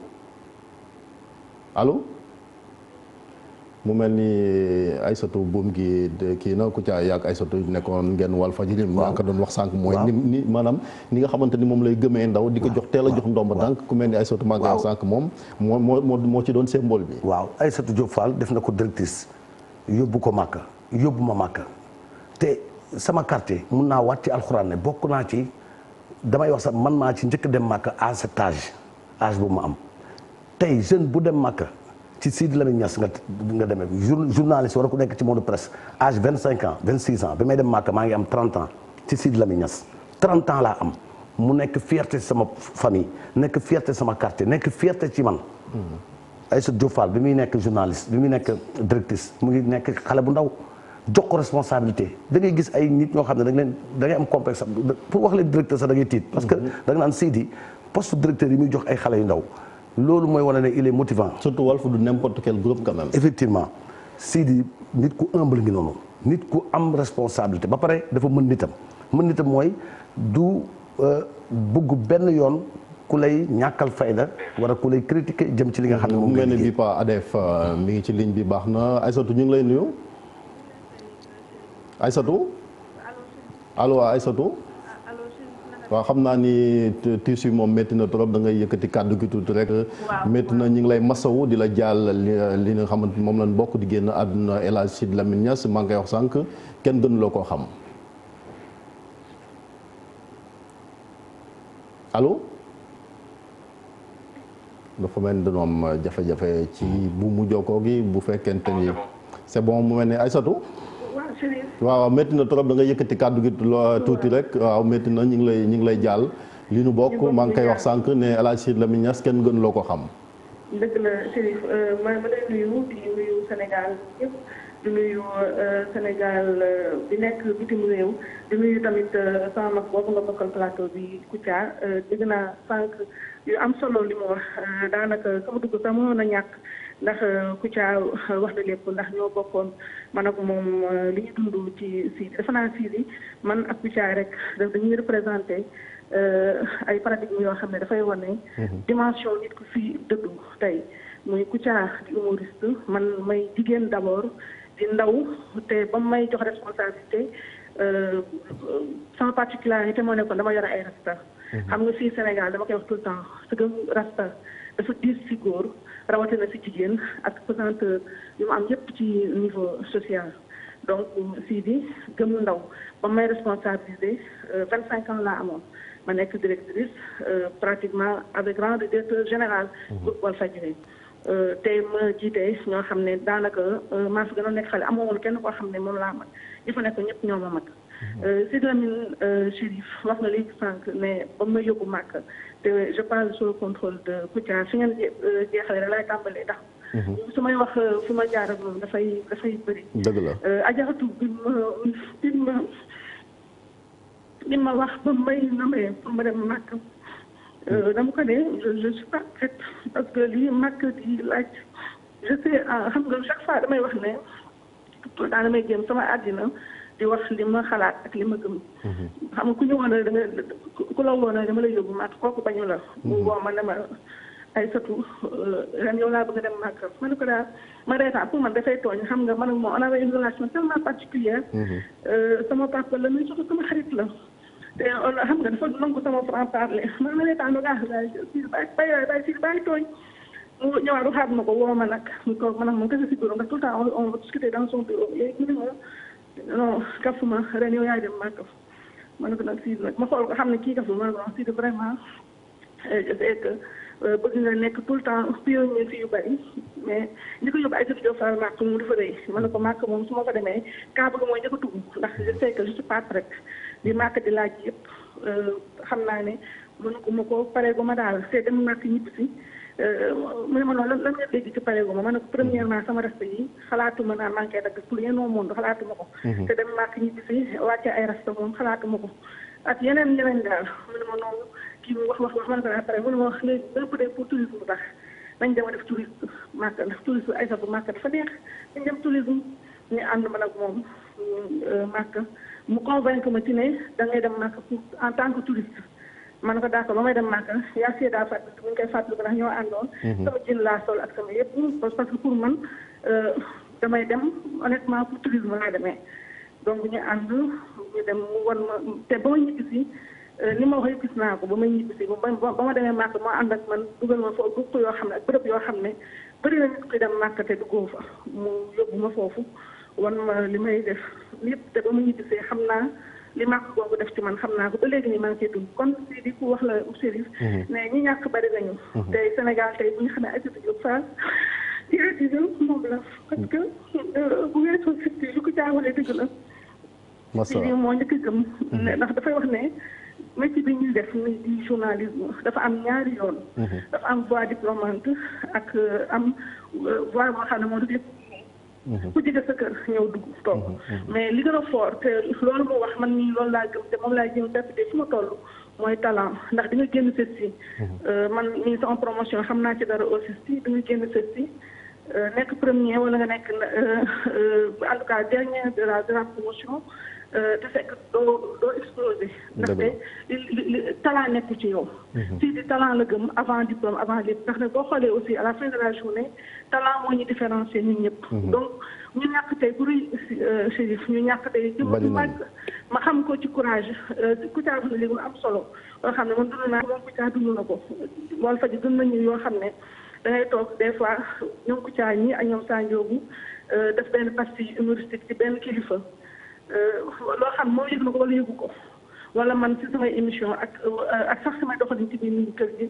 allo mu mel ni Aïssatou buum gi kii na Kouthia yaag Aïssatou nekkoon ngeen Walfadjri maa ko doon wax sànq mooy ni maanaam ni nga xamante ni moom lay gëmee ndaw di ko jox teel a jox ndomba tànk ku mel ni Aïssatou maa ngi wax sànq moom moo ci doon symbole bi waaw Aïssatou Diop Fall def na ko directrice yóbbu ko Màkka yóbbu ma Màkka te sama quartier mun naa waat ci alxuraan ne bokk naa ci damay wax sax man maa ci njëkk dem Màkka à cet âge bu ma am tey jeune bu dem Màkka ci Sidi Lamine Niass nga demee journaliste wala ku nekk ci monde presse âge 25 ans 26 ans bi may dem Màkka maa ngi am 30 ans ci Sidi Lamine Niass 30 ans laa am mu nekk fierté sama famille nekk fierté sama quartier nekk fierté ci man. Aïssatou Diop Fall bi muy nekk journaliste bi muy nekk directrice mu ngi nekk xale bu ndaw jox ko responsabilité da ngay gis ay nit ñoo xam ne da ngay am complexe pour wax leen directeur sax da ngay tiit. parce que da nga naan Sidi poste directeur yi muy jox ay xale yu ndaw loolu mooy wane ne il est motivant. surtout Walf du n'importe quel groupe quand même. effectivement Sidi nit ku humble ngi noonu nit ku am responsabilité ba pare dafa mën nitam mooy du bëgg benn yoon. ku lay ñàkkal fayda wala ku lay critiquer jëm ci li nga xam ne moom mel ne bii pa ADF mi ngi ci ligne bi baax na Aïssatou ñu ngi lay nuyu Aïssatou allo Aïssatou waaw xam naa ni tiis yi moom métti na trop da ngay yëkkati kàddu gi tuuti rek métti na ñu ngi lay masawu di la jàll li nga xamante moom lañ bokk di génn àdduna El Hadj Sidy Lamine Niass maa ngi koy wax sànq kenn gënu loo koo xam allo dafa mel ni dañoo am jafe-jafe ci bu mu jokkoo gi bu fekkente ni c'est bon mu mel ni Aïssatou waaw métti na trop da nga yëkkati kàddu gi tuuti rek waaw métti na ñu ngi lay jàll li nu bokk maa ngi koy wax sànq ne El Hadj Sidy Lamine Niass kenn gën loo ko xam. dëgg la Chérif ma lay nuyu di nuyu Sénégal yëpp di nuyu Sénégal bi nekk bitim réew di nuyu tamit sama mag boobu nga bokkal plateau bi Kouthia dégg naa sànq yu am solo li mu wax daanaka sama dugg sax mënoon a ñàkk ndax Kouthia wax na lépp ndax ñoo bokkoon man ak moom li ñu dund ci Sidi dafa naa Sidi man ak Kouthia rek dañuy représenté ay paradigme yoo xam ne dafay wane dimension nit ku fi dëddu tey muy Kouthia di humoriste man may jigéen d'abord di ndaw te ba may jox responsabilité sama particularité moo nekkoon dama yore ay rasta xam nga fii Sénégal dama koy wax tout le temps parce que rasta dafa diis si góor rawatina si jigéen ak pesanteur yu mu am yépp ci niveau social donc Sidi gëm ndaw ba may responsabilisé 25 ans laa amoon ma nekk directrice pratiquement avec rang de directeur général groupe Walfadjri te ma jiite ñoo xam ne daanaka maa fi gën a nekk xale amoo woon kenn koo xam ne moom laa mag ñi fa nekk ñëpp ñoo ma mag Sidy Lamine Chérif wax na léegi sànq ne ba ma yóbbu màkk te je parle sous le contrôle de Kouthia fi ngeen jeexale rek laay tàmbalee ndax su may wax fi ma jaar ak moom dafay bëri dëgg la ajaratu bi ma wax ba may namee pour ma dem màkk dama ko ne je suis pas prête parce que lii màkk di laaj je sais xam nga chaque fois damay wax ne tout le temps damay jéem sama àddina di wax li ma xalaat ak li ma gëm xam nga ku ñu woon da nga ku la woon dama lay yóbbu màkk kooku bañu la mu woo ma ne ma Aïssatou ren yow laa bëgg a dem màkk ma ne ko daal ma reetaan pour man dafay tooñ xam nga man ak moom on avait une relation tellement particulière sama papa la muy surtout sama xarit la te xam nga dafa nangu sama franc parler man ma reetaan ba bàyyi tooñ mu ñëwaat waxaat ma ko woo ma nag mu toog ma nag moom kese si bureau ndax tout le temps on va discuter dans son bureau léegi mu ne ma non kafuma ren yow yaay dem màkk ma ne ko nag Sidi nag ma xool ko xam ne kii kafuma ma ne ko non Sidi vraiment je sais que bëgg nga nekk tout le temps pionnier fi yu bari mais li ko yóbbu ay Aïssatou Diop Fall màkk moom dafa rëy ma ne ko màkk moom su ma fa demee kaa bëgg mooy njëkk a tugg ndax je sais que je suis pas prête li màkk di laaj yëpp xam naa ne mënu ko ma ko pareegu ma daal te dem màkk ñibbi si mu ne ma noonu lan nga dégg ci pareegu ma ne ko premièrement sama rasta yi xalaatuma naan maa ngi koy dagg pour rien au monde xalaatuma ko te dem màkk ñibbi si wàcce ay rasta moom xalaatuma ko ak yeneen daal mu ne ma noonu kii mu wax ma ne ko daal pare mu ne ma wax léegi lépp de pour tourisme bu tax nañ dem a def touriste màkk ndax touriste Aïssatou màkk dafa neex dañ dem tourisme ñu ànd ma nag moom màkk mu convaincre ma ci ne da ngay dem màkk pour en tant que touriste man ko d'accord ba may dem màkk yaa seedaa fàttali mu ngi koy fàttaliku ndax ñoo àndoon sama jën laa sol ak sama yëpp parce que pour man damay dem honnêtement pour tourisme laa demee donc ñu ànd ñu dem mu wan ma te ba ma ñibbisi li ma wax yëpp gis naa ko ba may ñibbisi ba ma demee màkk moo ànd ak man dugal ma foofu groupe yoo xam ne ak bërëb yoo xam ne bëri na nit koy dem màkk te duggoo fa mu yóbbu ma foofu wan ma li may def yëpp te ba mu ñibbisee xam naa li màkk googu def ci man xam naa ko ba léegi nii maa ngi ciy dund kon si di ku wax la Chérif ne ñi ñàkk bari nañu tey Sénégal tey bu ñu xamee Aïssatou Diop Fall ci àddina moom la parce que bu weesoo fitti lu ko jaawalee dëgg la si di moo njëkk a gëm ndax dafay wax ne métier bi ñuy def ni di journalisme dafa am ñaari yoon dafa am voie diplômante ak am voie boo xam ne moo dugg ku jóge sa kër ñëw dugg toog mais li gën a fort te loolu moo wax man nii loolu laa gëm te moom laa jëm def fu ma toll mooy talent ndax di nga génn sët si man mii sama promotion xam naa ci dara aussi si di nga génn sët si nekk premier wala nga nekk en tout cas dernier de la promotion te fekk doo exploser ndaxte li talent nekkul ci yow si di talent la gëm avant diplôme avant lépp ndax ne boo xoolee aussi à la fin de la journée talent moo ñu différencier ñun ñëpp donc ñu ñàkk tey bu rëy Chérif ñu ñàkk tey jëm màgg ma xam ko ci courage Kouthia wax na léegi lu am solo loo xam ne man dund naa moom Kouthia dund na ko Walfadjri dund nañu yoo xam ne dangay toog des fois ñoom Kouthia ñi ak ñoom Sandiogou def benn pastille humoristique ci benn kilifa loo xam moom yëg na ko wala yëgu ko wala man ci samay émission ak sax samay doxalin ci biir nit ñi kër gi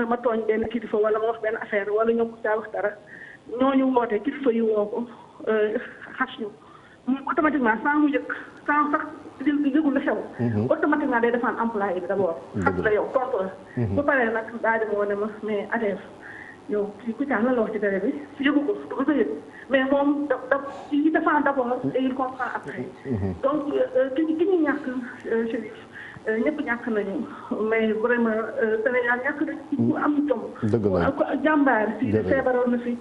ma tooñ benn kilifa wala ma wax benn affaire wala ñoom Kouthia wax dara ñooñu woote kilifa yi woo ko xas ñu mu automatiquement sans mu yëg sans sax yëgul la xew automatiquement day defaan employé bi d'abord xas la yow tontu la ba paree nag daa dem woone ma mais adef yow kii Kouthia lan la wax ci télé bi yëgu ko du ko yëg mais moom il défend d'abord et il comprend après donc ki ñu ñàkk Chérif ñëpp ñàkk nañu mais vraiment Sénégal ñàkk nañu ku am jom jàmbaar si feebaroon na fi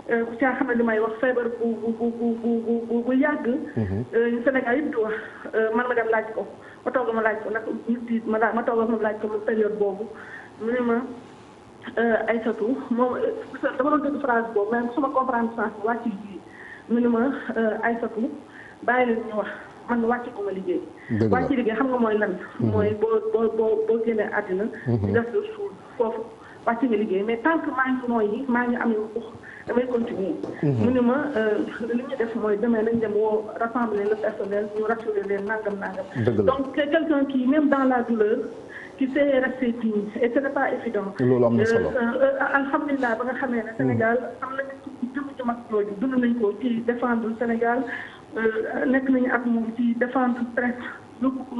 Kouthia xam ne li may wax feebar bu yàgg Sénégal yëpp di wax man ma dem laaj ko ma toog ma laaj ko nag nit ma toog ma laaj ko mu période boobu mu ne ma Aïssatou moom dama doon dégg phrase boobu mais su ma comprendre sens bi wàcc liggéey mu ne ma Aïssatou bàyyi leen ñu wax man wàcc ko ma liggéey wàcc liggéey xam nga mooy lan mooy boo génnee àddina di def le suul foofu wàcc nga liggéey mais tant que maa ngi nooyi maa ngi am yu damay continuer mu ne ma li ñu def mooy demee nañ dem woo rassembler le personnel ñu rassurer leen nangam donc quelqu'un qui même dans la douleur qui s'est resté digne et ce n'est pas évident loolu am na solo alhamdulilah ba nga xamee ne Sénégal am nañu jëm ju mag jooju dund nañ ko ci défendre Sénégal nekk nañu ak moom ci défendre presse yóbbu ko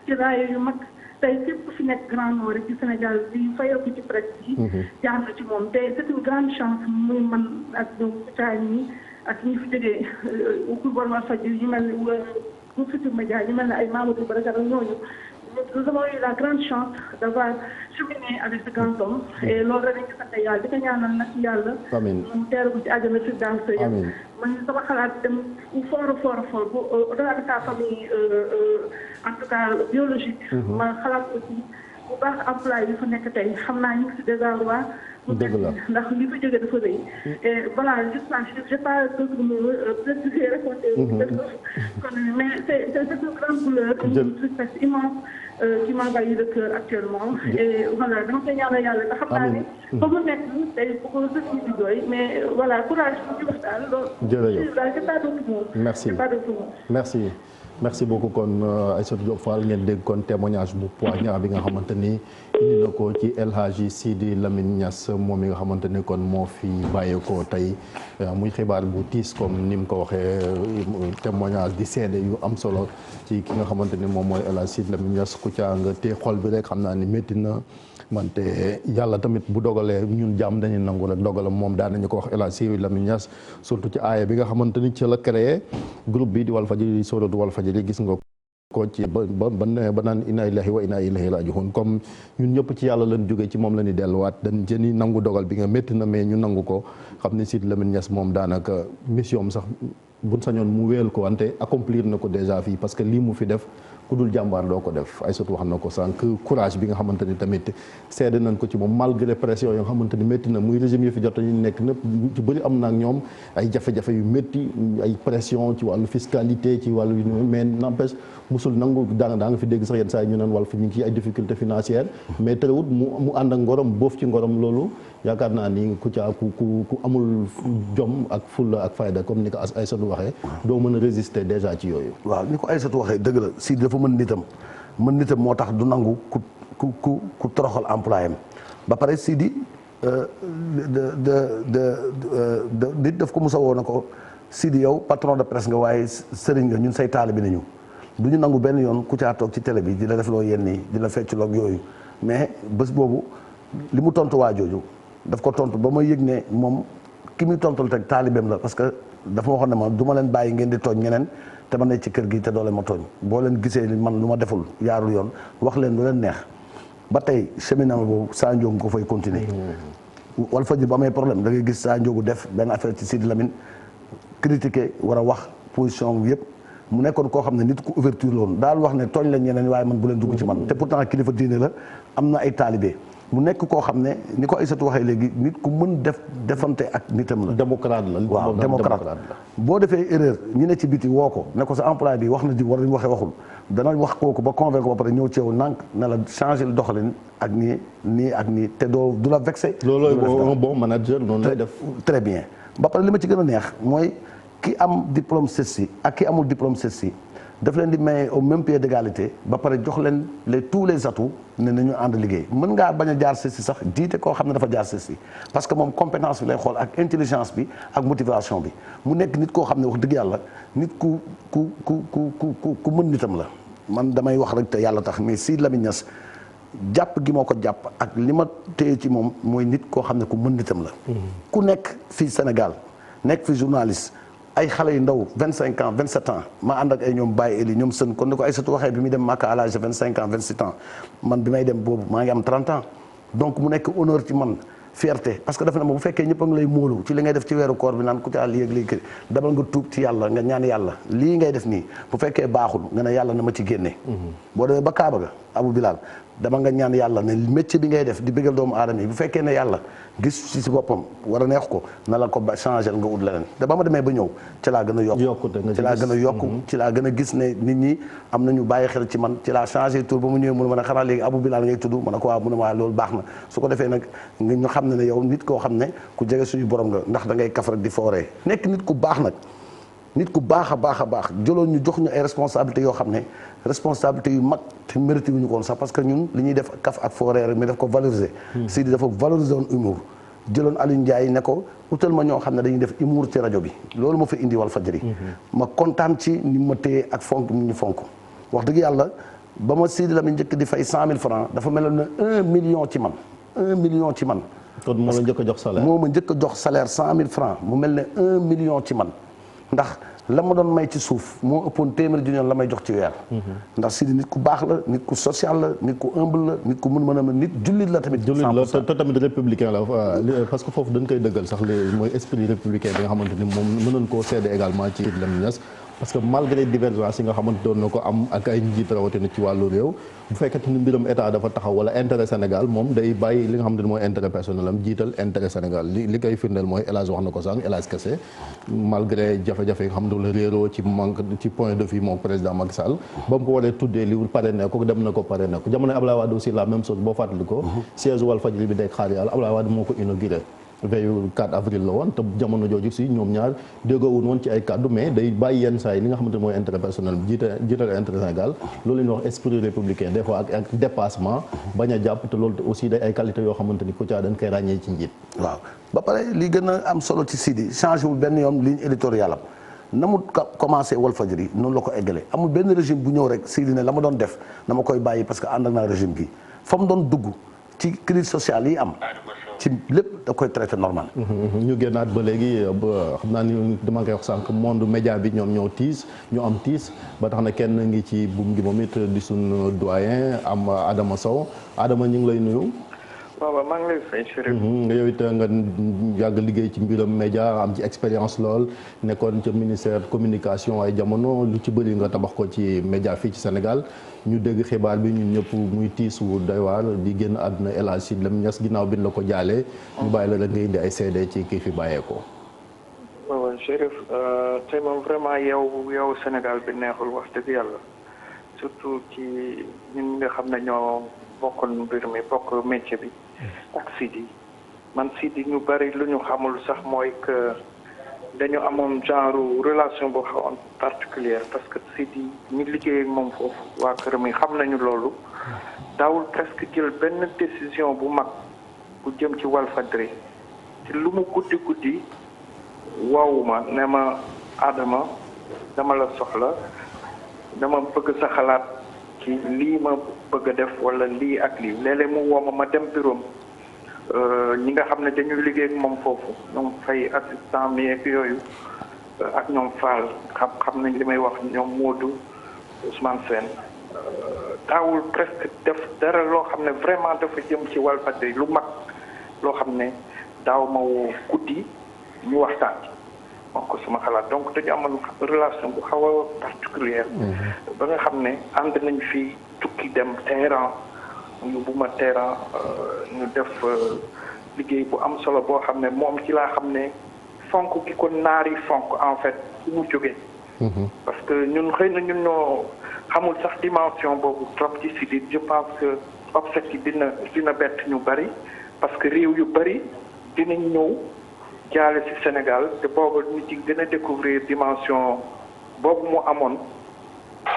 ci raaya yu mag tey képp fi nekk grand nord ci Sénégal bi fayal ko ci presse bi jaar na ci moom te c'est une grande chance muy man ak ñoom Kouthia ñi ak ñi fi jógee pour Walfadjri ñu mel ni bu Futurs Médias ñu mel ne ay Mamadou Baraka ñooñu nous avons eu la grande chance d'avoir cheminé avec ce grand homme et loolu rek dañ ko sant yàlla di ko ñaanal nag yàlla mu teeru ko ci àjjana fi dans sa yam man sama xalaat dem fort au-delà de sa famille en tout cas biologique ma xalaat ko ci bu baax employé yi fa nekk tey xam naa ñu ngi si désarroi ndax li fa jógee dafa rëy et voilà juste j'ai pas d'autres mots peut-être j'ai raconté mais c'est une grande douleur une tristesse immense qui m'envahit le cœur actuellement et voilà dama koy ñaanal yàlla ndax xam naa ne fa mu nekk tey bu ko sëñ di doy mais voilà courage bu ci waxtaan loolu c'est pas d'autres mots merci beaucoup kon Aïssatou Diop Fall ngeen dégg kon témoignage bu poignant bi nga xamante ni indi na ko ci El Hadji Sidi Lamine Niass moom mi nga xamante ni kon moo fi bàyyeekoo tey muy xibaar bu tiis comme ni mu ko waxee témoignage di seede yu am solo ci ki nga xamante ni moom mooy El Hadji Sidi Lamine Niass Kouthia nga te xol bi rek xam naa ni métti na wante yàlla tamit bu dogalee ñun jàmm dañuy nangu rek dogalam moom daan nañu ko wax El Hadji Sidi Lamine Niass surtout ci aaya bi nga xamante ni ci la créé groupe bi di Walfadjri sóoratu Walfadjri gis nga ko ci ba naan inna lillahi wa inna ilayhi raji'un comme ñun ñëpp ci yàlla lañ jógee ci moom la ñuy delluwaat dañ jëni nangu dogal bi nga métti na mais ñu nangu ko xam ne Sidi Lamine Niass moom daanaka mission sax buñ sañoon mu wéyal ko wante accomplir na ko déjà fii parce que lii mu fi def ku dul jàmbaar doo ko def Aïssatou wax na ko sànq courage bi nga xamante ni tamit seede nañ ko ci moom malgré pression yoo xamante ni métti na muy régime yi fi jot ñu nekk nëpp ci bëri am na ak ñoom ay jafe-jafe yu métti ay pression ci wàllu fiscalité ci wàllu yu mais n'empêche musul nangu daa nga fi dégg sax yenn saa yi ñu naan Walf ñu ngi ci ay difficultés financières mais terewut mu ànd ak ngorom boof ci ngorom loolu yaakaar naa ni Kouthia ku amul jom ak fulla ak fayda comme ni ko Aïssatou waxee doo mën a résister déjà ci yooyu. waaw ni ko Aïssatou waxee dëgg la Sidi dafa mën nitam moo tax du nangu ku toroxal employé am ba pare Sidi nit daf ko musa woo na ko Sidi yow patron de presse nga waaye sëriñ nga ñun say taalibe nañu du ñu nangu benn yoon ku caa toog ci télé bi di la def loo yenn yi di la fecc loog yooyu mais bés boobu li mu tontu waa jooju daf ko tontu ba ma yëg ne moom ki muy tontul teg taalibeem la parce que dafa ma waxoon ne ma du ma leen bàyyi ngeen di tooñ ñeneen te ma ne ci kër gi te doo leen ma tooñ boo leen gisee man lu ma deful yaarul yoon wax leen lu leen neex ba tey cheminement boobu Sa Ndiogou ko fay continuer Walfadjri ba amee problème da ngay gis Sa Ndiogou def benn affaire ci Sidi Lamine critiquer war a wax position bi yëpp mu nekkoon koo xam ne nit ku ouverture la woon daal wax ne tooñ lañ ñeneen waaye man bu leen dugg ci man te pourtant kilifa diine la am na ay taalibe mu nekk koo xam ne ni ko Aïssatou waxee léegi nit ku mën defante ak nitam la. démocrate la waaw démocrate la boo defee erreur ñu ne ci biti woo ko ne ko sa employé bi wax na di war nañu waxee waxul dana wax kooku ba convaincre ba pare ñëw ci yow nànk ne la changer le doxalin ak nii ak nii te du la vexé. looloo un bon manager noonu lay def. très bien ba pare li ma ci gën a neex mooy ki am diplôme CESTI ak ki amul diplôme CESTI daf leen di maye au même pied d'égalité ba pare jox leen tous les atouts ne nañu ànd liggéey mën ngaa bañ a jaar CESTI sax jiite koo xam ne dafa jaar CESTI parce que moom compétence bi lay xool ak intelligence bi ak motivation bi mu nekk nit koo xam ne wax dëgg yàlla nit ku mën nitam la man damay wax rek te yàlla tax mais Sidy Lamine Niass jàpp gi moo ko jàpp ak li ma téye ci moom mooy nit koo xam ne ku mën nitam la ku nekk fii Sénégal nekk fi journaliste ay xale yu ndaw 25 ans 27 ans ma ànd ak ay ñoom Baye Eli ñoom sën kon ni ko Aïssatou waxee bi muy dem Màkka à l'âge de 25 ans 27 ans man bi may dem boobu maa ngi am 30 ans donc mu nekk honneur ci man fierté parce que dafa ne ma bu fekkee ñëpp a ngi lay móolu ci li ngay def ci weeru koor bi naan ku ca lii ak lii demal nga tuub ci yàlla nga ñaan yàlla lii ngay def nii bu fekkee baaxul nga ne yàlla na ma ci génne boo demee ba Kaaba ga Abou Bilal dama nga ñaan yàlla ne métier bi ngay def di bëggal doomu aadama yi bu fekkee ne yàlla gis ci si boppam war a neex ko na la ko ba changer nga ut leneen te ba ma demee ba ñëw ci laa gën a yokku ci laa gën a yokku ci laa gën a gis ne nit ñi am nañu bàyyi xel ci man ci laa changé tour ba mu ñëwee mu ne ma ne xanaa léegi Abou Bilal ngay tudd ma ne ko waaw mu ne ma loolu baax na su ko defee nag ñu xam ne ne yow nit koo xam ne ku jege suñu borom nga ndax da ngay kaf rek di fooree nekk nit ku baax nag nit ku baax a baax jëloon ñu jox ñu ay responsabilités yoo xam ne responsabilités yu mag te mérité wuñu ko woon sax parce que ñun li ñuy def kaf ak fooree rek mais daf ko valoriser Sidi dafa valoriser woon humour jëloon Aliou Ndiaye ne ko utal ma ñoo xam ne dañuy def humour ci rajo bi loolu ma fa indi Walfadjri ma kontaan ci ni ma téye ak fonk mi ñu fonk wax dëgg yàlla ba ma Sidi Lamine njëkk di fay 100 000 francs dafa meloon ne 1 million ci man 1 million ci man kon moo la njëkk a jox salaire moo ma njëkk a jox salaire 100 000 francs mu mel ne 1 million ci man ndax la ma doon may ci suuf moo ëppoon téeméer junni la may jox ci weer ndax Sidi nit ku baax la nit ku social la nit ku humble la nit ku mën a nit jullit la tamit te tamit républicain la parce que foofu dañ koy dëggal sax mooy esprit républicain bi nga xamante ni moom mënoon koo seede également ci Sidy Lamine Niass parce que malgré divergence yi nga xamante doon na ko am ak ay njiit rawatina ci wàllu réew bu fekkente ni mbiram état dafa taxaw wala intérêt Sénégal moom day bàyyi li nga xamante ni mooy intérêt personnel am jiital intérêt Sénégal li koy firndeel mooy El Hadj wax na ko sànq El Hadj Kassé malgré jafe-jafe yi nga xam ne la réeroo ci point de vue moom président Macky Sall ba mu ko waree tuddee li parrainé ko dem na ko parrainé ko jamono Abdoulaye Wade aussi la même chose boo fàttali ko siège Walfadjri bi day xaar yàlla Abdoulaye Wade moo ko inauguré veillu 4 avril la woon te jamono jooju si ñoom ñaar déggoowuñ woon ci ay kàddu mais day bàyyi yenn saa yi li nga xamante ne mooy intérêt personnel bi jiital intérêt Sénégal loolu la ñuy wax esprit républicain des fois ak dépassement bañ a jàpp te loolu aussi day ay qualité yoo xamante ni Kouthia dañ koy ràññee ci njiit waaw ba pare li gën a am solo ci Sidi changé wul benn yoon ligne éditoriale am na mu commencé Walfadjri noonu la ko eggalee amul benn régime bu ñëw rek Sidi ne la ma doon def na ma koy bàyyi parce que ànd ak naa régime bi fa mu doon dugg ci crise sociale yi am ci lépp da koy traité normal. ñu génnaat ba léegi xam naa ni dama koy wax sànq monde média bi ñoom ñoo am tiis ba tax na kenn ngi ci buum gi moom it di suñu doyen am Adama Sow Adama ñu ngi lay nuyu. waaw maa ngi lay fay Chérif. yow it nga yàgg liggéey ci mbiram média am ci expérience lool nekkoon ca ministère communication ay jamono lu ci bëri nga tabax ko ci média fii ci Sénégal ñu dégg xibaar bi ñun ñëpp muy tiis wu doy waar di génn àdduna El Hadj Sidy Lamine Niass ginnaaw bi la ko jaalee. ñu bàyyi la rek nga indi ay seede ci kii fi bàyyeekoo. waaw Chérif tey moom vraiment yow Sénégal bi neexul wax dëgg yàlla surtout ci ñun nga xam ne ñoo bokkoon mbir mi bokk métier bi. ak Sidi man Sidi ñu bari lu ñu xamul sax mooy que dañu amoon genre relation boo xawoon particulière parce que Sidi ñi liggéey ak moom foofu waa këram yi xam nañu loolu daawul presque jël benn décision bu mag bu jëm ci Walfadjri te lu mu guddi guddi woowuma ne ma Adama dama la soxla dama bëgg sa xalaat ci lii ma bëgg a def wala lii ak lii léeg-léeg mu woo ma dem bureau ñi nga xam ne dañuy liggéey ak moom foofu ñoom fay assistant mi ak yooyu ak ñoom Fall xam nañ li may wax ñoom Modou Ousmane Sène daawul presque def dara loo xam ne vraiment dafa jëm ci Walfadjri lu mag loo xam ne daaw ma woo guddi ñu waxtaan wax ko sama xalaat donc dañu amoon relation bu xaw a particulière ba nga xam ne ànd nañ fi tukki dem Téhéran ñu bu ma Téhéran ñu def liggéey bu am solo boo xam ne moom ci laa xam ne fonk gi ko naar yi fonk en fait fu mu jógee parce que ñun xëy na ñun ñoo xamul sax dimension boobu trop ci Sidi je pense que obsèques yi dina bett ñu bari parce que réew yu bari dinañ ñëw jaale ci Sénégal te boobu nit yi gën a découvrir dimension boobu mu amoon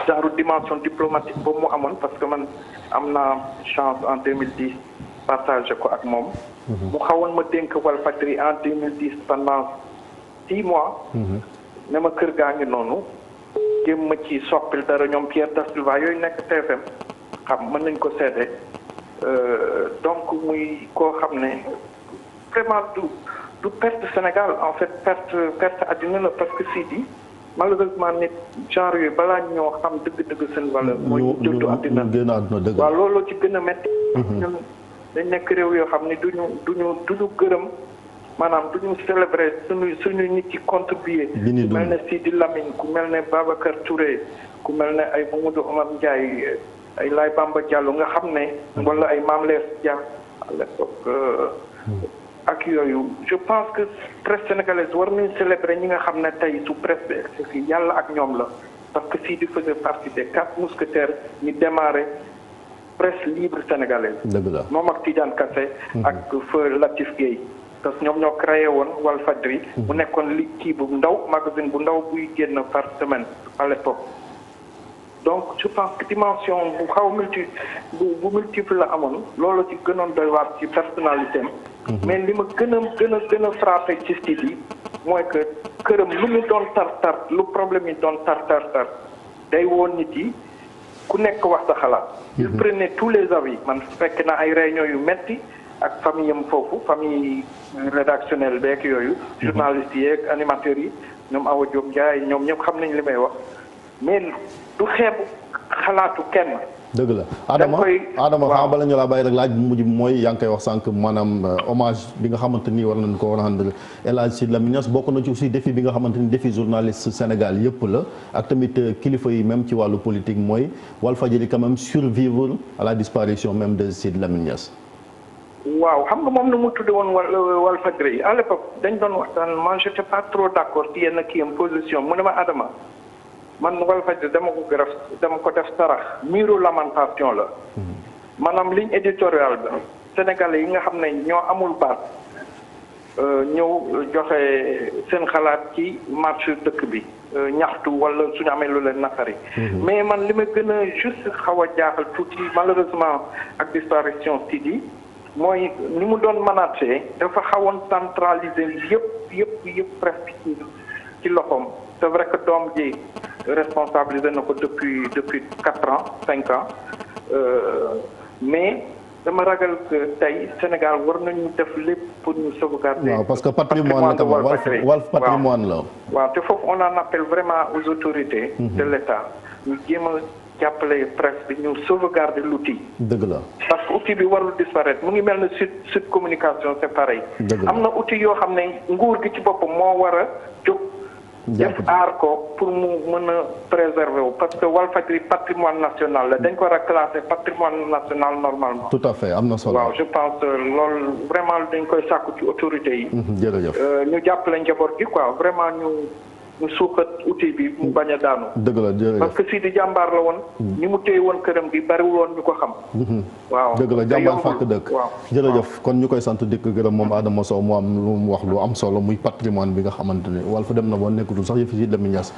genre dimension diplomatique boobu mu amoon parce que man am naa chance en 2010 partagé ko ak moom mu xawoon ma dénk Walfadjri en 2010 pendant 6 mois ne ma kër gaa ngi noonu jéem ma ci soppil dara ñoom Pierre Da Silva yooyu nekk TFM xam mën nañ ko seede donc muy koo xam ne vraiment du perte Sénégal en fait perte àddina la parce que Sidi malheureusement nit genre yooyu balaa ñoo xam dëgg-dëgg seen valeur mooy ñu dëddu àddina waaw loolu ci gën a métti ñun dañ nekk réew yoo xam ne duñu gërëm maanaam duñu célébrer suñu nit ci contribuer ku mel ne Sidi Lamine ku mel ne Babacar Touré ku mel ne ay Mamadou Omar Ndiaye ay Laye Bamba Diallo nga xam ne wala ay Mame Less Dia à l'époque ak yooyu je pense que presse sénégalaise war nañu célébrer ñi nga xam ne tey su presse bi fii yàlla ak ñoom la parce que Sidi faisait partie des 4 mousquetaires ñi démarré presse libre sénégalaise moom ak Tidiane Kassé ak Feu Latif Gueye parce que ñoom ñoo créé woon Walfadjri mu nekkoon li kii bu ndaw magazine bu ndaw buy génn par semaine à l'époque donc je pense que dimension bu xaw bu multiple la amoon loolu ci gënoon doy waar ci personnalité am mais li ma gën a frappé ci Sidi mooy que këram lu mu doon tar lu problème yi doon tar day woon nit yi ku nekk wax sa xalaat il prenait tous les avis man fekk na ay réunion yu metti ak famille am foofu famille rédactionnelle beek yooyu journalistes yi ak animateurs yi ñoom Awa Diop Ndiaye ñoom ñëpp xam nañ li may wax mais du xeebu xalaatu kenn dëgg la Adama xam bala ñu laa bàyyi rek laaj bu mujj mooy yaa ngi koy wax sànq maanaam hommage bi nga xamante ni war nañ ko rendre El Hadj Sidy Lamine Niass bokk na ci aussi défi bi nga xamante ni défi journaliste Sénégal yëpp la ak tamit kilifa yi même ci wàllu politique mooy Walfadjri quand même survivre à la disparition même de Sidy Lamine Niass. waaw xam nga moom nu mu tudde woon Walfadjri à l'époque dañ doon waxtaan moi j'étais pas trop d'accord ci yenn kii am position mu ne ma Adama man Walfadjri dama ko def sarax miiru lamentation la maanaam ligne éditoriale bi sénégalais yi nga xam ne ñoo amul baat ñëw joxe seen xalaat ci marche dëkk bi ñaxtu wala suñu amee lu leen naqari mais man li ma gën a juste xaw a jaaxal tuuti malheureusement ak disparition Sidi mooy ni mu doon manager dafa xawoon centraliser yëpp presque ci loxoom c'est vrai que doom ji responsabilisé na ko depuis 4 ans 5 ans mais dama ragal que tey Sénégal war nañu def lépp pour ñu sauvegarder. waaw parce que patrimoine la tamit Walf patrimoine la. waaw te foofu on en appelle vraiment aux autorités. de l'État ñu jéem a jàppale presse bi ñu sauvegarder l'outil. dëgg la parce que outil bi warul disparaître mu ngi mel ne Sud Communication c'est pareil. am na outil yoo xam ne nguur gi ci boppam moo war a jóg. def aar ko pour mu mën a préserver wu parce que Walfadjri patrimoine national la dañ ko war a classer patrimoine national normalement. tout à fait am na solo. waaw je pense loolu vraiment dañ koy sàkku ci autorités yi. jërëjëf ñu jàppale njaboot gi quoi vraiment ñu ñu suukat outil bi mu bañ a daanu. dëgg la jërëjëf parce que Sidi jàmbaar la woon. ñi mu téye woon këram gi bariwul woon ñu ko xam. waaw dëgg la jàmbaar fàkk dëkk. waaw jërëjëf kon ñu koy sant dikk gërëm moom Adama Sow mu am lu mu wax lu am solo muy patrimoine bi nga xamante ne Walf dem na ba nekkatul sax yëf yi Lamine Niass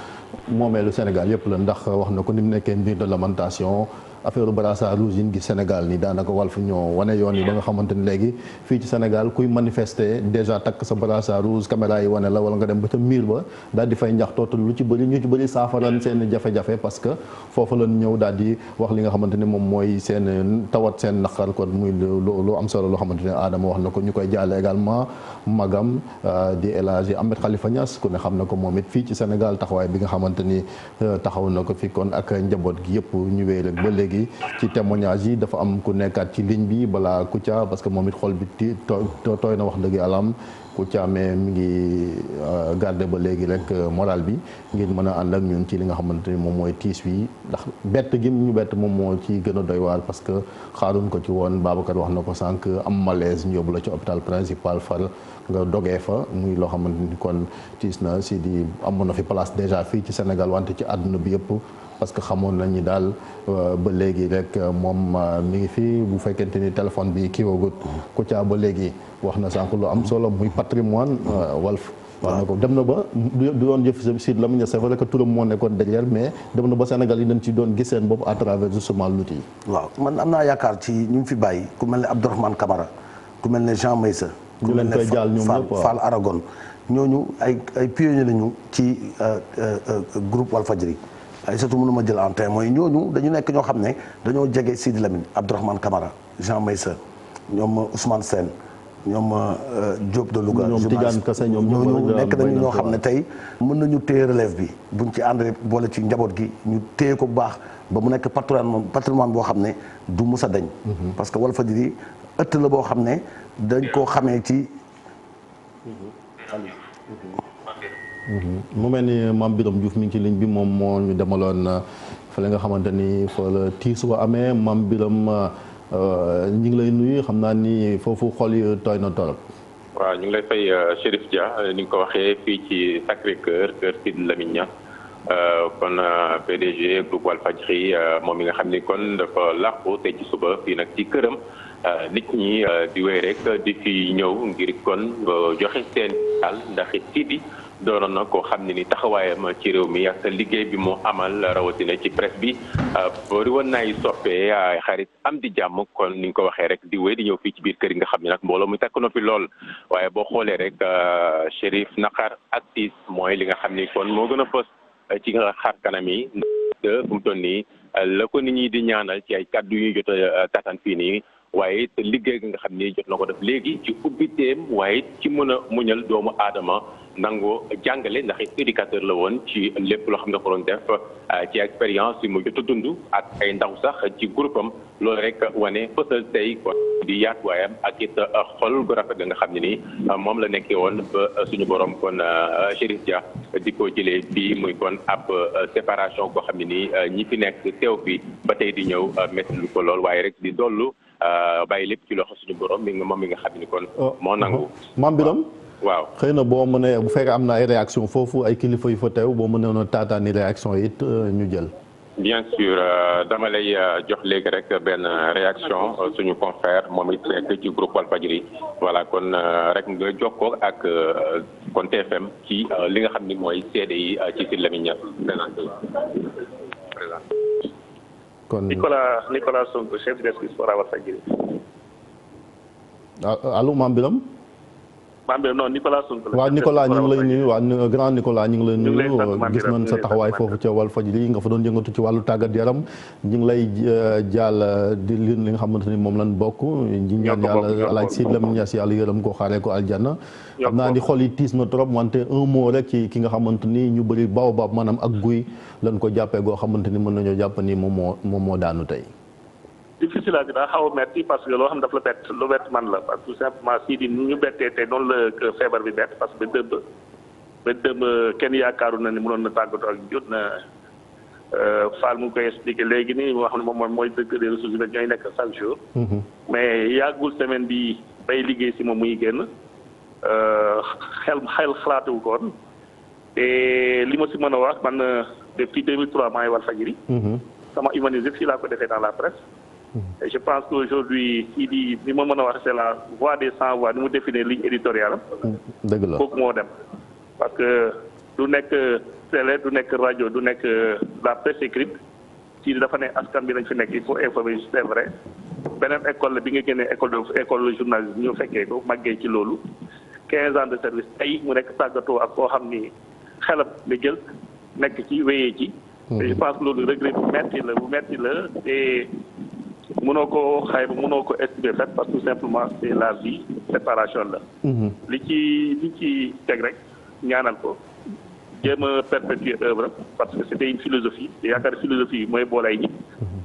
moomeelu Sénégal yëpp la ndax wax na ko ni mu nekkee mbir de lamentation. affaire brassard rouge yi gi Sénégal ni daanaka Walf ñoo wane yoon yi ba nga xamante ni léegi fii ci Sénégal kuy manifester déjà takk sa brassard rouge caméra yi wane la wala nga dem ba ca miir ba daal di fay ñaxtootu lu ci bëri ñu ci bëri saafaran seen jafe-jafe parce que foofu lañ ñëw daal di wax li nga xamante ni moom mooy seen tawat seen naqar kon muy lu am solo loo xamante ne Adama wax na ko ñu koy jaale également magam di El Hadji Ahmed Khalifa Niass ku ne xam na ko moom it fii ci Sénégal taxawaay bi nga xamante ni taxaw na ko fi kon ak njaboot gi yëpp ñu wéy rek ba léegi ci témoignage yi dafa am ku nekkaat ci ligne bi balaa Kouthia parce que moom it xol bi tooy na wax dëgg alam Kouthia mais mi ngi garder ba léegi rek moral bi ngir mën a ànd ak ñun ci li nga xamante ni moom mooy tiis wi ndax bett gi ñu bett moom moo ci gën a doy waar parce que xaaruñ ko ci woon Babacar wax na ko sànq am malaise ñu yóbbu la ci hôpital principal far nga dogee fa muy loo xamante ni kon tiis na si di amoon na fi place déjà fii ci Sénégal wante ci àdduna bi yëpp parce que xamoon nañu daal ba léegi rek moom mi ngi fi bu fekkente ni téléphone bi kii wagut Kouthia ba léegi wax na sànq lu am solo muy patrimoine Walf wax na ko dem na ba du doon jëf si Lamine Niass c'est vrai que turam moo nekkoon derrière mais dem na ba Sénégal yi dañ ci doon gis seen bopp à travers justement l'outil. waaw man am naa yaakaar ci ñu fi bàyyi ku mel ne Abdourahmane Camara ku mel ne Jean Meissa ku mel ne Fall Aragon ñooñu ay pionniers lañu ci groupe Walfadjri ay surtout mënu ma jël en témoin mooy ñooñu dañu nekk ñoo xam ne dañoo jege Sidi Lamine Abdourahmane Camara Jean Meissa ñoom Ousmane Sène ñoom Diop de Louga ñooñu nekk nañu ñoo xam ne tey mën nañu téye relève bi buñ ci ànd boole ci njaboot gi ñu téye ko bu baax ba mu nekk patrimoine boo xam ne du mus a dañ parce que Walfadjri ëtt la boo xam ne dañ koo xamee ci mu mel ni Mame Birame Diouf mi ngi ci ligne bi moom moo ñu demaloon fa la nga xamante ni fa la tiis wa amee Mame Birame ñu ngi lay nuyu xam naa ni foofu xol yi tooy na torop. waaw ñu ngi lay fay Chérif Dia ni nga ko waxee fii ci Sacré-Cœur kër Sidi Lamine Niass kon PDG groupe Walfadjri moom mi nga xam ni kon dafa làqu tey ci suba fii nag ci këram nit ñi di wéy rek di fi ñëw ngir kon joxe seen daal ndax Sidi doonoon na koo xam ne ni taxawaayam ci réew mi ak liggéey bi moo amal rawatina ci presse bi bari woon naay soppee ay xarit am di jàmm kon ni nga ko waxee rek di wéy di ñëw fii ci biir kër yi nga xam ne nag mbooloo mu takk na fi lool waaye boo xoolee rek Chérif naqar ak tiis mooy li nga xam ni kon moo gën a fës ci nga xar kanam yi fu mu toll nii la ko nit ñi di ñaanal ci ay kàddu yu jot a tatan fii nii waaye it liggéey gi nga xam ni jot na ko def léegi ci ubbiteem waaye ci mën a muñal doomu aadama nangoo jàngale ndax it éducateur la woon ci lépp loo xam ne ko doon def ci expérience yi mu jot a dund ak ay ndaw sax ci groupe am loolu rek wane fësal tey kon di yaatuwaayam ak it xol gu rafet nga xam ne ni moom la nekkee woon ba suñu borom kon Chérif Dia di ko jëlee fii muy kon ab séparation koo xam ne nii ñi fi nekk teew fi ba tey di ñëw métti lu ko lool waaye rek di dollu bàyyi lépp ci loxo suñu borom mi nga moom mi nga xam ne kon moo nangu. Mame Birame waaw xëy na boo mënee bu fekkee am na ay réaction foofu ay kilifa yu fa teew boo mënee woon taataani réaction yi it ñu jël. bien sûr dama lay jox léegi rek benn réaction suñu confrère moom it nekk ci groupe Walfadjri voilà kon rek nga jokkoo ak kon TFM ci li nga xam ni mooy seede yi ci Sidi Lamine Niass présent. kon Nicolas Sonko chef de service pour Walfadjri. allo Mame Birame. non Nicolas Sonko. waaw Nicolas ñu ngi lay nuyu waaw grand Nicolas ñu ngi lay nuyu gis nañ sa taxawaay foofu ca Walfadjri nga fa doon yëngatu ci wàllu tàggat yaram ñu ngi lay jaal di li nga xamante ni moom lañ bokk ñu ñaan yàlla alaaj Sidi Lamine Niass yàlla yërëm ko xaaree ko aljanna xam naa ni xol yi tiis na trop wante un mot rek ci ki nga xamante ni ñu bëri baobab maanaam ak guy lañ ko jàppee goo xamante ni mën nañoo jàpp ni moom moo daanu tey. difficile à dire daa xaw a metti parce que loo xam ne daf la bett lu bett man la parce que tout simplement Sidi ni ñu bettee te noonu la feebar bi bett parce que ba dëmb kenn yaakaaru na ni mënoon na tàggatoo ak jot na Fall mu ngi koy expliqué léegi nii moo xam ne moom mooy directeur des ressources humaines ñooy nekk chaque jour. mais yàggul semaine bi bay liggéey si moom muy génn xel xalaatu ko woon et li ma si mën a wax man depuis 2003 maa ngi Walfadjri. sama humanisme fii laa ko defee dans la presse. Et je pense qu'aujourd'hui Sidi li ma mën a wax c'est la voix des sans voix ni mu définir ligne éditoriale am. dëgg la kooku moo dem parce que du nekk télé du nekk rajo du nekk la presse écrite Sidi dafa ne askan bi lañ fi nekk il faut informer c'est vrai beneen école la bi nga génnee école de journalisme ñu fekkee ko màggee ci loolu 15 ans de service tey mu nekk tàggatoo ak koo xam ni xelam la jël nekk ci wéyee ci. je pense que loolu regret bu metti la te mënoo ko xayma mënoo ko estimer fait parce que tout simplement c'est la vie séparation la. li ci teg rek ñaanal ko jéem a perpétuer œuvre parce que c'était une philosophie te yaakaar philosophie mooy boolay ñi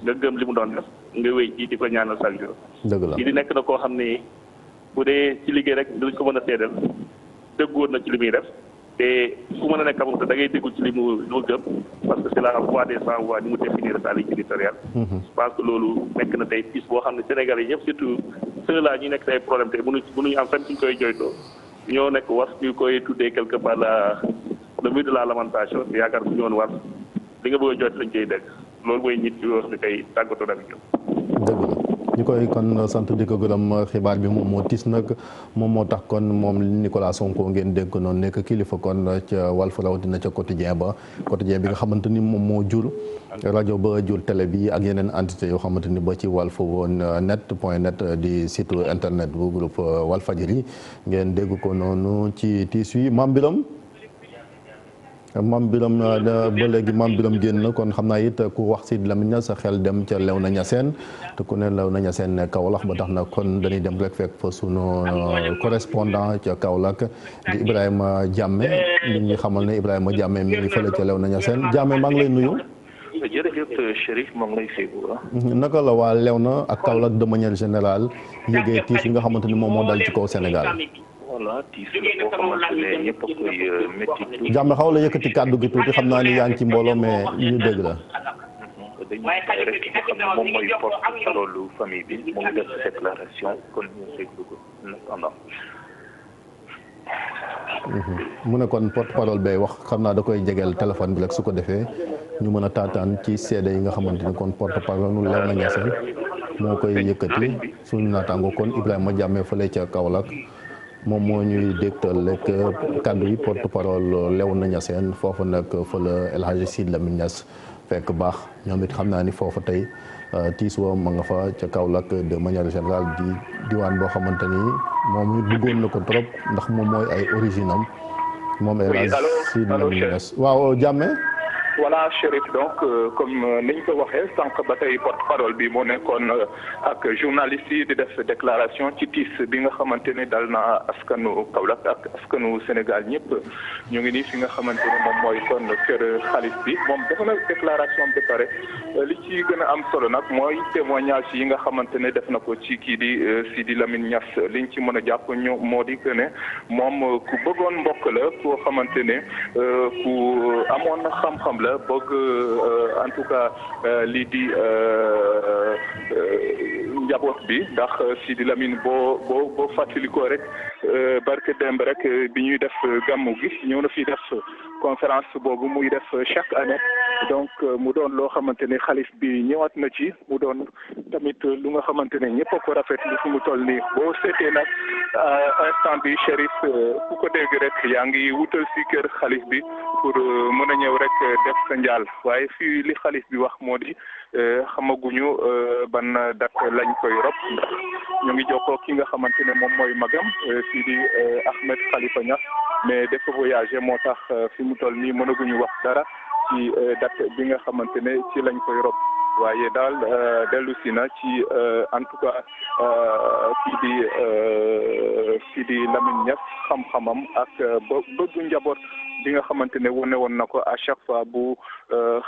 nga gëm li mu doon def nga wéy ci di ko ñaanal chaque jour. dëgg la di nekk na koo xam ne bu dee ci liggéey rek dinañ ko mën a seedal dëggoon na ci li muy def te fu mën a nekk amul te da ngay déggu ci li mu gëm parce que c'est la voix des sans voix ni mu définir sa ligne éditoriale. je pense que loolu nekk na tey piste boo xam ne Sénégalais yi ñëpp surtout ceux-là ñu nekk say problème te mënuñu am fenn suñ koy joytoo ñoo nekk war ñu koy tuddee quelque part le mur de la lamentation te yaakaar bu ñoon war li nga bëgg a jot lañ koy dégg loolu mooy nit yoo xam ne tey tàggatoo ak ñoom. dëgg la ñu koy kon sant di ko gërëm xibaar bi moom moo tiis nag moom moo tax kon moom Nicolas Sonko ngeen dégg noonu nekk kilifa kon ca Walf rawatina ca quotidien bi nga xamante ni moom moo jur rajo ba jur télé bi ak yeneen entité yoo xamante ni ba ci Walf net di site internet bu groupe Walfadjri ngeen dégg ko noonu ci tiis wi Mame Birame ba léegi Mame Birame génn kon xam naa it ku wax Sidi Lamine sa xel dem ca Léona Niassène te ku ne Léona Niassène ne Kaolack ba tax na kon dañuy dem rek fekk fa sunu correspondant ca Kaolack di Ibrahima Diamé li ñuy xamal ne Ibrahima Diamé mi ngi fële ca Léona Niassène Diamé maa ngi lay nuyu. jërëjëf Chérif moo ngi lay féegu. naka la waa Léona ak Kaolack de manière générale yëgee tiis yi nga xamante ni moom moo dal ci kaw Sénégal. voilà tiis boo xamante ne ñëpp a koy métti. jàmm xaw la yëkkati kàddu gi tuuti xam naa ni yaa ngi ci mbooloo mais ñu dégg la. dañuy rek ki nga xam ne moom mooy porte-parole famille bi moom def déclaration kon ñu déglu ko pendant. mu ne kon porte-parole bay wax xam naa da koy jegeel téléphone bi rek su ko defee ñu mën a taataan ci seede yi nga xamante ni kon porte-parole nu Léona Niassène moo koy yëkkati suñu naataango kon Ibrahima Diamé fële ca Kaolack. moom moo ñuy dégtal rek kàddu yi porte-parole Léona Niassène foofu nag fa la El Hadji Sidy Lamine Niass fekk baax ñoom it xam naa ni foofu tey tiis wa ma nga fa ca Kaolack de manière générale di diwaan boo xamante ni moom it bëggoon na ko trop ndax moom mooy ay origine am moom El Hadji Sidy Lamine Niass waaw Diamé. voilà Chérif donc comme ni ñu ko waxee sànq ba tey porte-parole bi moo nekkoon ak journaliste yi di def déclaration ci tiis bi nga xamante ne dal na askanu Kaolack ak askanu Sénégal ñëpp ñu ngi nii fi nga xamante ne moom mooy kon kër xalif bi moom dafa na déclaration bi pare li ci gën a am solo nag mooy témoignage yi nga xamante ne def na ko ci kii di Sidy Lamine Niass liñ ci mën a jàpp ñu moo di que ne moom ku bëggoon mbokk la koo xamante ne ku amoon xam-xam la bëgg en tout cas lii di njaboot bi ndax Sidy Lamine boo fàttalikoo rek barke demb rek bi ñuy def gàmmu gi ñëw na fi def conférence boobu muy def chaque année donc mu doon loo xamante ne xalif bi ñëwaat na ci mu doon tamit lu nga xamante ne ñëpp a ko rafetlu fu mu toll nii boo seetee nag instant bi Chérif ku ko dégg rek yaa ngi wutal si kër xalif bi pour mën a ñëw rek def sa njaal waaye fii li xalif bi wax moo di xamaguñu ban date lañ koy rob ndax ñu ngi jokkoo ki nga xamante ne moom mooy magam fii di Ahmed Khalifa Niass mais dafa voyagé moo tax fi mu toll nii mënaguñu wax dara ci date bi nga xamante ne ci lañ koy rob waaye daal dellu si na ci en tout cas kii di Lamine Niass xam-xamam ak bëgg njaboot bi nga xamante ne wane woon na ko à chaque fois bu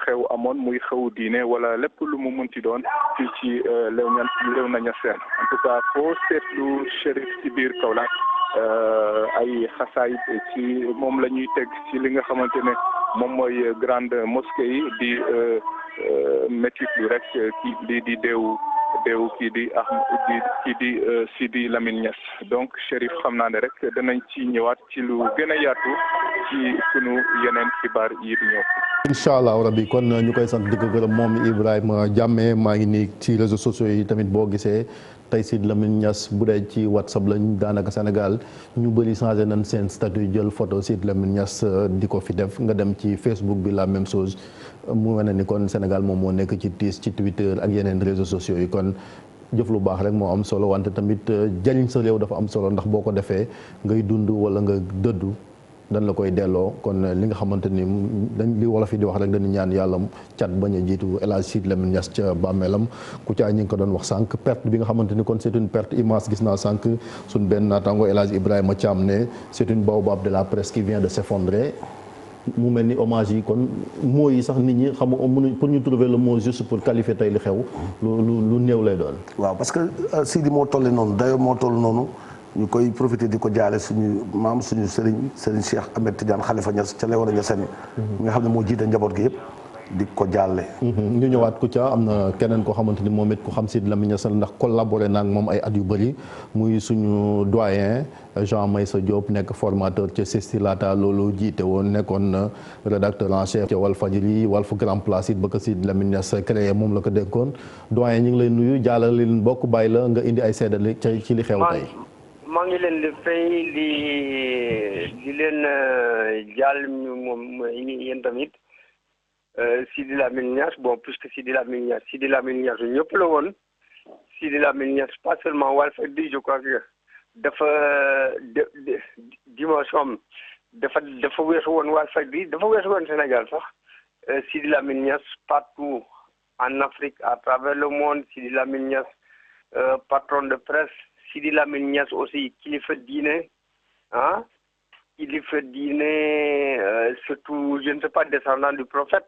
xew amoon muy xew diine wala lépp lu mu munti doon fii ci Léona Niassène en tout cas foo seetlu Chérif ci biir Kaolack ay xasaay ci moom la ñuy teg ci li nga xamante ne moom mooy grande mosquée yi di métit lu rek kii di deewu deewu kii di Sidi Lamine Niass donc Chérif xam naa ne rek danañ ci ñëwaat ci lu gën a yaatu ci sunu yeneen xibaar yi di ñëw. incha allah rabbi kon ñu koy sant di ko gërëm moom Ibrahima Diamé maa ngi nii ci réseaux sociaux yi tamit boo gisee tey Sidi Lamine Niass bu dee ci WhatsApp lañ daanaka Sénégal ñu bëri changé nañ seen statut jël photo Sidi Lamine Niass di ko fi def nga dem ci Facebook bi la même chose mu wane ni kon Sénégal moom moo nekk ci tiis ci Twitter ak yeneen réseaux sociaux yi kon jëf lu baax rek moo am solo wante tamit jariñ sa réew dafa am solo ndax boo ko defee ngay dund wala nga dëddu dañ la koy delloo kon li nga xamante ni dañ li wolof yi di wax rek dañu ñaan yàlla cat bañ a jiitu El Hadj Sidi Lamine Niass ca bàmmeelam ku caa ñi ngi ko doon wax sànq perte bi nga xamante ni kon c'est une perte immense gis naa sànq suñ benn naataango El Hadj Ibrahima Thiam ne c'est une baobab de la presse qui vient de s'effondrer mu mel ni hommage yi kon mots yi sax nit ñi xam nga pour ñu trouver le mot juste pour qualifier tey li xew lu néew lay doon. waaw parce que Sidi moo toll noonu dayoo moo toll noonu ñu koy profiter di ko jaale suñu maam suñu Serigne Cheikh Ahmed Tidiane Khalifa Niass ca Léona Niassène nga xam ne moo jiite njaboot gi yëpp di ko jaale. ñu ñëwaat ku ca am na keneen koo xamante ni moom it ku xam Sidi Lamine Niass ndax collaboré naa ak moom ay at yu bëri muy suñu doyen Jean Meissa Diop nekk formateur ca CESTI laata loolu jiite woon nekkoon rédacteur en chef ca Walfadjri Walf Grand Place it ba ko Sidi Lamine Niass créé moom la ko dénkoon doyen ñu ngi lay nuyu jaalal leen bokk bàyyi la nga indi ay seedali ci li xew tey. maa ngi leen di fay di leen jàll moom yéen tamit Sidi Lamine Niass bon puisque Sidi Lamine Niass ñëpp la woon Sidi Lamine Niass pas seulement Walfadjri je crois que dafa dimension dafa weesu woon Walfadjri dafa weesu woon Sénégal sax Sidi Lamine Niass partout en Afrique à travers le monde Sidi Lamine Niass patron de presse Sidi Lamine Niass aussi kilifa diine surtout je ne sais pas descendant du prophète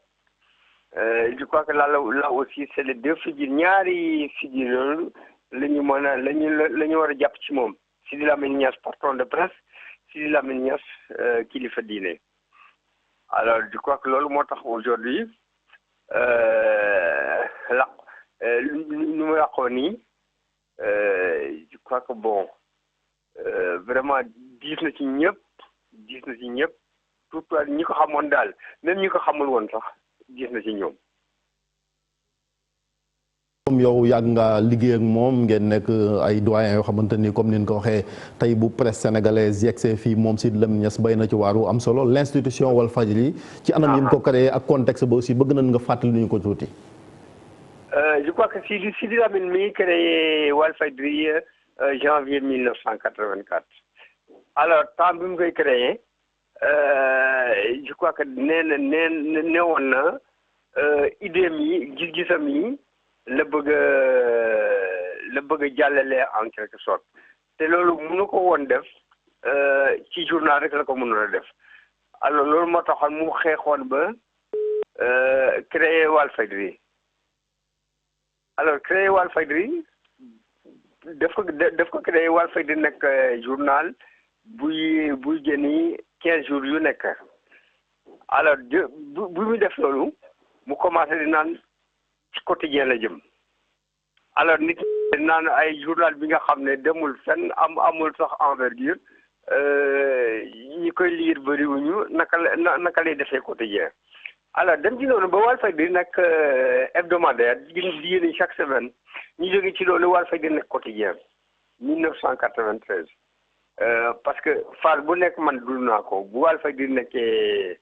je crois que là aussi c'est les deux figures ñaari figures yooyu la ñu mën a la ñu war a jàpp ci moom Sidi Lamine Niass patron de presse Sidi Lamine Niass kilifa diine alors je crois que loolu moo tax aujourd'hui nu mu yàqoo nii je crois que bon vraiment diis na ci ñëpp tout ñi ko xamoon daal même ñi ko xamul woon sax diis na ci ñoom. comme yow yàgg nga liggéey ak moom ngeen nekk ay doyen yoo xamante ni comme ni ñu ko waxee tey bu presse sénégalaise yegsee fii moom Sidi Lamine Niass bay na ci waaru am solo l'institution Walfadjri ci anam yi mu ko créé ak contexte ba aussi bëgg nañ nga fàttali ñu ko tuuti. Je crois que Sidi Lamine mi ngi créé Walfadjri janvier 1984 alors temps bi mu koy créé je crois que neewoon na idée mi gis-gisam yi la bëgg a jàllale en quelque sorte te loolu mënu ko woon def ci journal rek la ko mënoon a def alors loolu moo taxoon mu xeexoon ba créé Walfadjri alors créé Walfadjri daf ko créé Walfadjri nekk journal buy génni 15 jours yu nekk alors bu muy def loolu mu commencé di naan ci quotidien la jëm alors nit naan ay journal bi nga xam ne demul fenn amul sax envergure ñi koy lire bëriwuñu naka lay defee quotidien alors dem ci loolu ba Walfadjri nag hebdomadaire di yéene chaque semaine ñu jóge ci loolu Walfadjri nekk quotidien 1993 parce que phase bu nekk man dund naa ko bu Walfadjri nekkee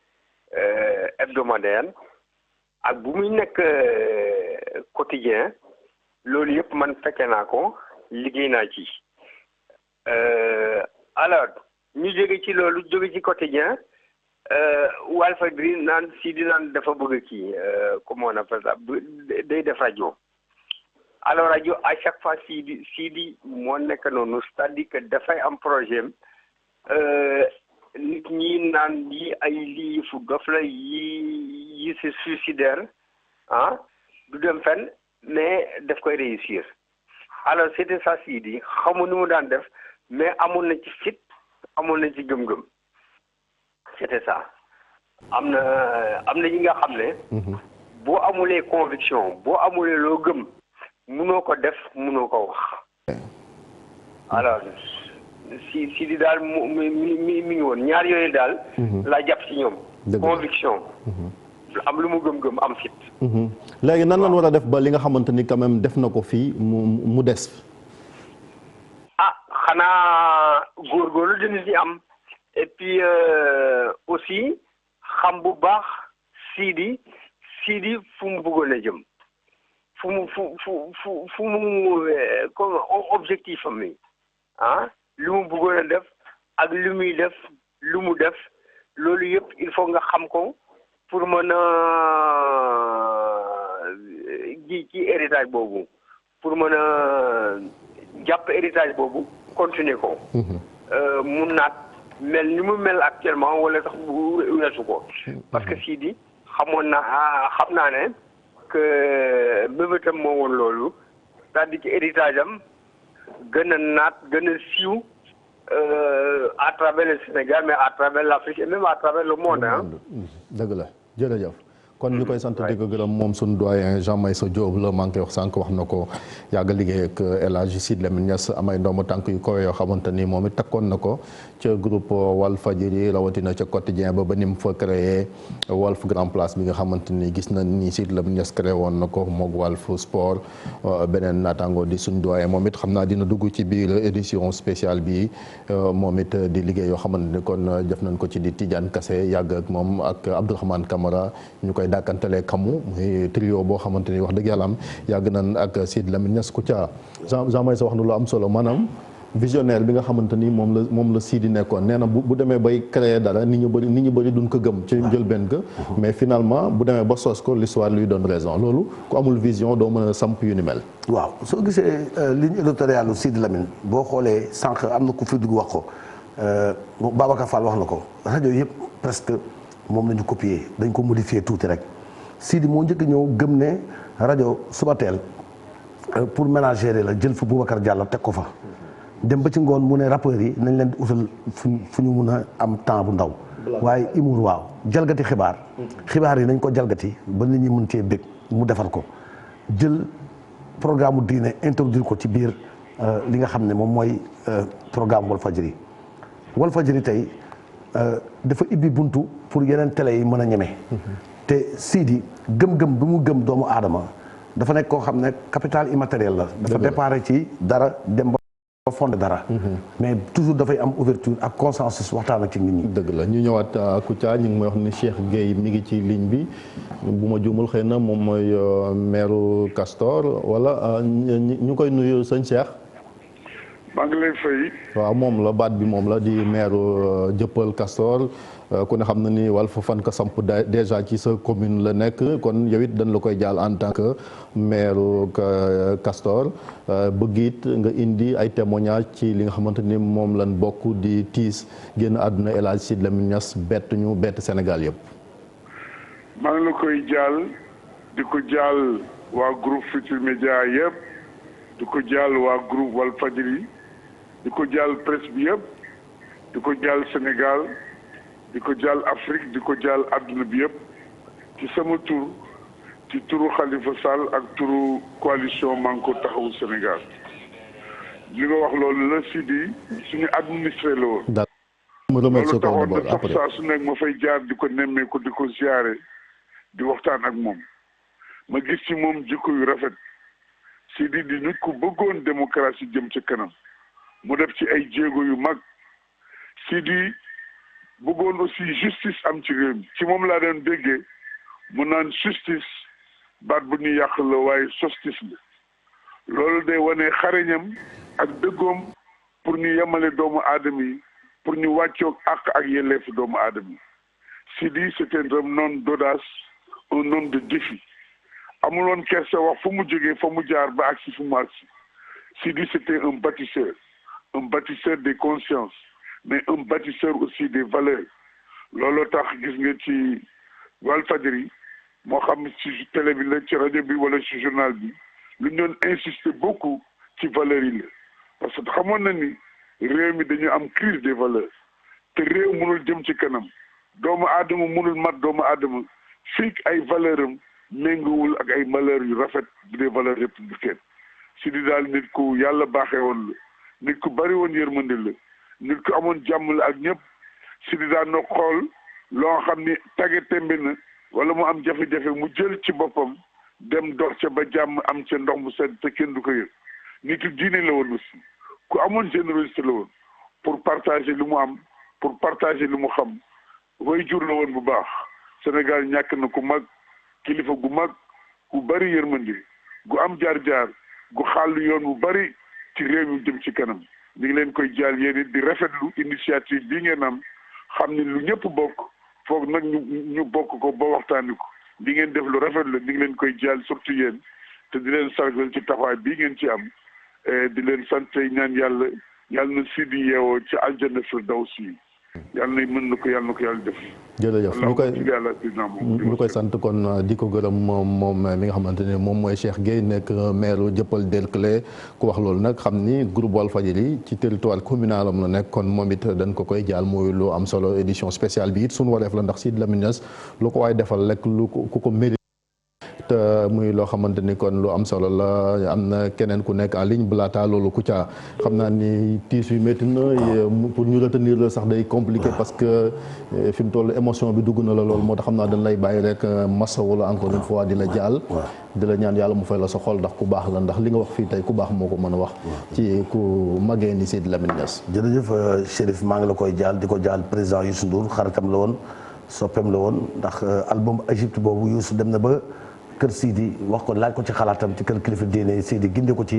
hebdomadaire ak bu muy nekk quotidien loolu yëpp man fekke naa ko liggéey naa ci alors ñu jóge ci loolu jóge ci quotidien Walfadjri naan Sidi naan dafa bëgg kii comment on appelle ça day def rajo alors rajo à chaque fois Sidi moo nekk noonu c'est-à-dire que dafay am projet nit ñi naan yi ay lii fu dof la yi c'est suicidaire du dem fenn mais daf koy réussir alors c'était ça Sidi xamu nu mu daan def mais amoon na ci fit amoon na ci gëm-gëm c'était ça am na ñi nga xam ne boo amulee conviction boo amulee loo gëm munoo ko def munoo ko wax. alors si di daal mi ngi woon ñaar yooyu daal. laa jàpp ci ñoom. conviction. am lu mu gëm-gëm am fit. léegi nan lañ war a def ba li nga xamante ni quand même def na ko fii mu des. xanaa góorgóorlu dina ci am et puis aussi xam bu baax Sidi fu mu bëggoon a jëm fu mu comme objectif am mi lu mu bëggoon a def ak lu muy def lu mu def loolu yëpp il faut nga xam ko pour mën a ji ci héritage boobu pour mën a jàpp héritage boobu continuer ko mun naat mel ni mu mel actuellement wala sax bu weesu ko parce que Sidi xam naa ne que mbébétam moo woon loolu c'est-à-dire que héritage am gën a naat gën a siiw à travers le Sénégal mais à travers l'Afrique et même à travers le monde dëgg la jërëjëf kon ñu koy sant di ko gërëm moom suñu doyen Jean Meissa Diop la maa ngi koy wax sànq wax na ko yàgg liggéey ak El Hadji Sidy Lamine Niass amay ndoom tànk yu ko yoo xamante ni moom it takkoon na ko ca groupe Walfadjri rawatina ca quotidien ba ni mu fa créé Walf Grand Place bi nga xamante ni gis na ni Sidy Lamine Niass créé woon na ko moog Walf Sport beneen naataango di suñu doyen moom it xam naa dina dugg ci biir édition spéciale bi moom it di liggéey yoo xamante ni kon def nañ ko ci di Tidiane Kassé yàgg ak moom ak Abdourahmane Camara ñu koy dàkkantelee kamu muy trio boo xamante ni wax dëgg yàlla am yàgg nañ ak Sidy Lamine Niass Kouthia Jean Meissa wax na lu am solo maanaam visionnaire bi nga xamante ni moom la Sidy nekkoon nee na bu demee bay créer dara nit ñu bëri duñ ko gëm ci njëlbeen ga mais finalement bu demee ba sos ko l'histoire lui donne raison loolu ku amul vision doo mën a samp yu ni mel. waaw soo gisee ligne éditoriale Sidy Lamine boo xoolee sànq am na ku fi dugg wax ko Babacar Fall wax na ko rajo yëpp presque moom la ñu copier dañ ko modifier tuuti rek Sidy moo njëkk ñëw gëm ne rajo Subatel pour ménager la jël fa Boubacar Diallo teg ko fa dem ba ci ngoon mu ne rappeurs yi nañ leen di utal fu ñu mun a am temps bu ndaw waaye humour waaw jalgati xibaar yi nañ ko jalgati ba nit ñi mën cee bég mu defar ko jël programme mu diine introduire ko ci biir li nga xam ne moom mooy programme Walfadjri tey dafa ibbi buntu pour yeneen télé yi mën a ñeme te Sidy gëm-gëm bi mu gëm doomu aadama dafa nekk koo xam ne capital immatériel la dafa déparé ci dara dem ba fondé dara mais toujours dafay am ouverture ak consensus waxtaan ak ci nit ñi dëgg la ñu ñëwaat Kouthia ñu ngi may wax ni Cheikh Gueye mi ngi ci ligne bi bu ma juumul xëy na moom mooy maire Castor wala ñu koy nuyu sëñ Cheikh maa ngi lay fay. waaw moom la baat bi moom la di maire Dieuppeul Castor ku ne xam na ni Walf fan ka samp déjà ci sa commune la nekk kon yow it dañ la koy jaal en tant que maire Castor bëgg it nga indi ay témoignages ci li nga xamante ni moom lan bokk di tiis génn àdduna El Hadji Sidy Lamine Niass bett Sénégal yëpp. maa ngi la koy jaal di ko jaal waa groupe Futurs Médias yëpp di ko jaal waa groupe Walfadjri di ko jaal presse bi yëpp di ko jaal Sénégal di ko jaal Afrique di ko jaal adduna bi yëpp ci sama tur ci turu Khalifa Sall ak turu coalition Manko Taxawu Sénégal li nga wax loolu la Sidy suñu administré la woon. loolu taxoon na sax saa su nekk ma fay jaar di ko nemmeeku di ko ziare di waxtaan ak moom ma gis ci moom jikko yu rafet Sidy di nit ku bëggoon démocratie jëm ca kanam. mu def ci ay jéego yu mag Sidy bëggoon aussi justice am ci réew mi ci moom laa doon déggee mu naan justice baat bu ñu yàq la waaye justice la loolu day wane xarañam ak dëggoom pour ñu yemale doomu aadama yi pour ñu wàccoog àq ak yelleefu doomu aadama yi Sidy c'est un homme d'audace un homme de défi amuloon kersa wax fu mu jógee fa mu jaar ba agsi fu mu agsi Sidy c'était un bâtisseur des consciences mais un bâtisseur aussi des valeurs looloo tax gis nga ci Walfadjri moo xam ci télé bi la ci rajo bi wala ci journal bi lu ñu doon insister beaucoup ci valeurs yi la parce que xamoon na ni réew mi dañu am crise des valeurs te réew mënul jëm ci kanam doomu aadama mënul mat doomu aadama fii ay valeur am méngoowul ak ay valeurs yu rafet bu des valeurs républicaines Sidi daal nit ku yàlla baaxee woon la nit ku bari woon yërmande la nit ku amoon jàmm la ak ñëpp Sidi daan na xool loo xam ni tage tembe na wala mu am jafe-jafe mu jël ci boppam dem dox ca ba jàmm am ca ndox mu sedd te kenn du ko yëg nitu diine la woon aussi ku amoon générosité la woon pour partager lu mu am pour partager lu mu xam way jur la woon bu baax Sénégal ñàkk na ku mag kilifa gu mag ku bari yërmande gu am jaar-jaar gu xàll yoon bu bari ci réew mi jëm ci kanam ñu ngi leen koy jaal yéen it di rafetlu initiative bii ngeen am xam ni lu ñëpp bokk foog nag ñu bokk ko ba waxtaani ko di ngeen def lu rafet la ñu ngi leen koy jaal surtout yéen te di leen sargal ci taxawaay bii ngeen ci am di leen sant ñaan yàlla na Sidi yeewoo ci aljanna firdawsi yàlla na mën na ko yàlla def. jërëjëf ñu koy sant kon di ko gërëm moom mi nga xamante ne moom mooy Cheikh Gueye nekk maire Dieuppeul Derklé ku wax loolu nag xam ni groupe Walfadjri ci territoire communal am la nekk kon moom it dañ ko koy jaal mooy lu am solo édition spéciale bi it suñu wareef la ndax Sidy Lamine Niass lu ko waay defal rek lu ku ko mérite te muy loo xamante ni kon lu am solo la am na keneen ku nekk en ligne balaataa loolu Kouthia xam naa ni tiis yu métti na pour ñu retenir la sax day compliqué parce que fi mu toll émotion bi dugg na la loolu moo tax xam naa dañ lay bàyyi rek masawu la encore une fois di la jaal di la ñaan yàlla mu fay la sa xol ndax ku baax la ndax li nga wax fii tey ku baax moo ko mën a wax ci ku magee ni Sidy Lamine Niass. jërëjëf Chérif maa ngi la koy jaal di ko jaal président Youssou Ndour xaritam la woon soppeem la woon ndax album Égypte boobu Youssou dem na ba kër Sidi wax ko laaj ko ci xalaatam ci kër kilifa diine Sidi ginde ko ci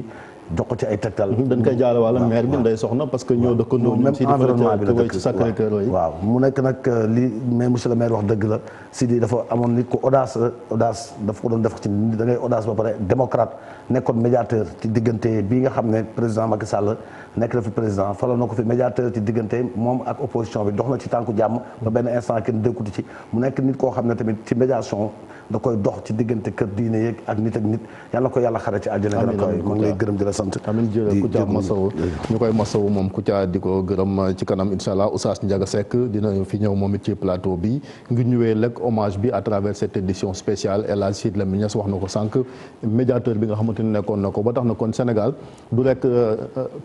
jox ko ci ay tegtal. dañ koy jaale wala maire bi Ndeye Soxna parce que ñoo dëkkandoo même environnement bi la dëkk ci Sacré-Cœur waaw mu nekk nag li mais monsieur le maire wax dëgg la Sidi dafa amoon nit ko audace dafa ko doon def ci nit da ngay audace ba pare démocrate nekkoon médiateur ci diggante bii nga xam ne président Macky Sall nekk na fi président faloon na ko fi médiateur ci diggante moom ak opposition bi dox na ci tànku jàmm ba benn instant kenn dëkkuti ci mu nekk nit koo xam ne tamit ci médiation da koy dox ci diggante kër diine yeeg ak nit yàlla ko yàlla xare ci àjjana gën a koy ma ngi lay gërëm di la sant amiin jërëjëf Kouthia masawu ñu koy masawu moom Kouthia di ko gërëm ci kanam incha allah Oustaz Ndiaga Seck dina fi ñëw moom it ci plateau bi ngir ñëwee lekk hommage bi à travers cette édition spéciale El Hadj Sidy Lamine Niass wax na ko sànq médiateur bi nga xamante ni nekkoon na ko ba tax na kon Sénégal du rek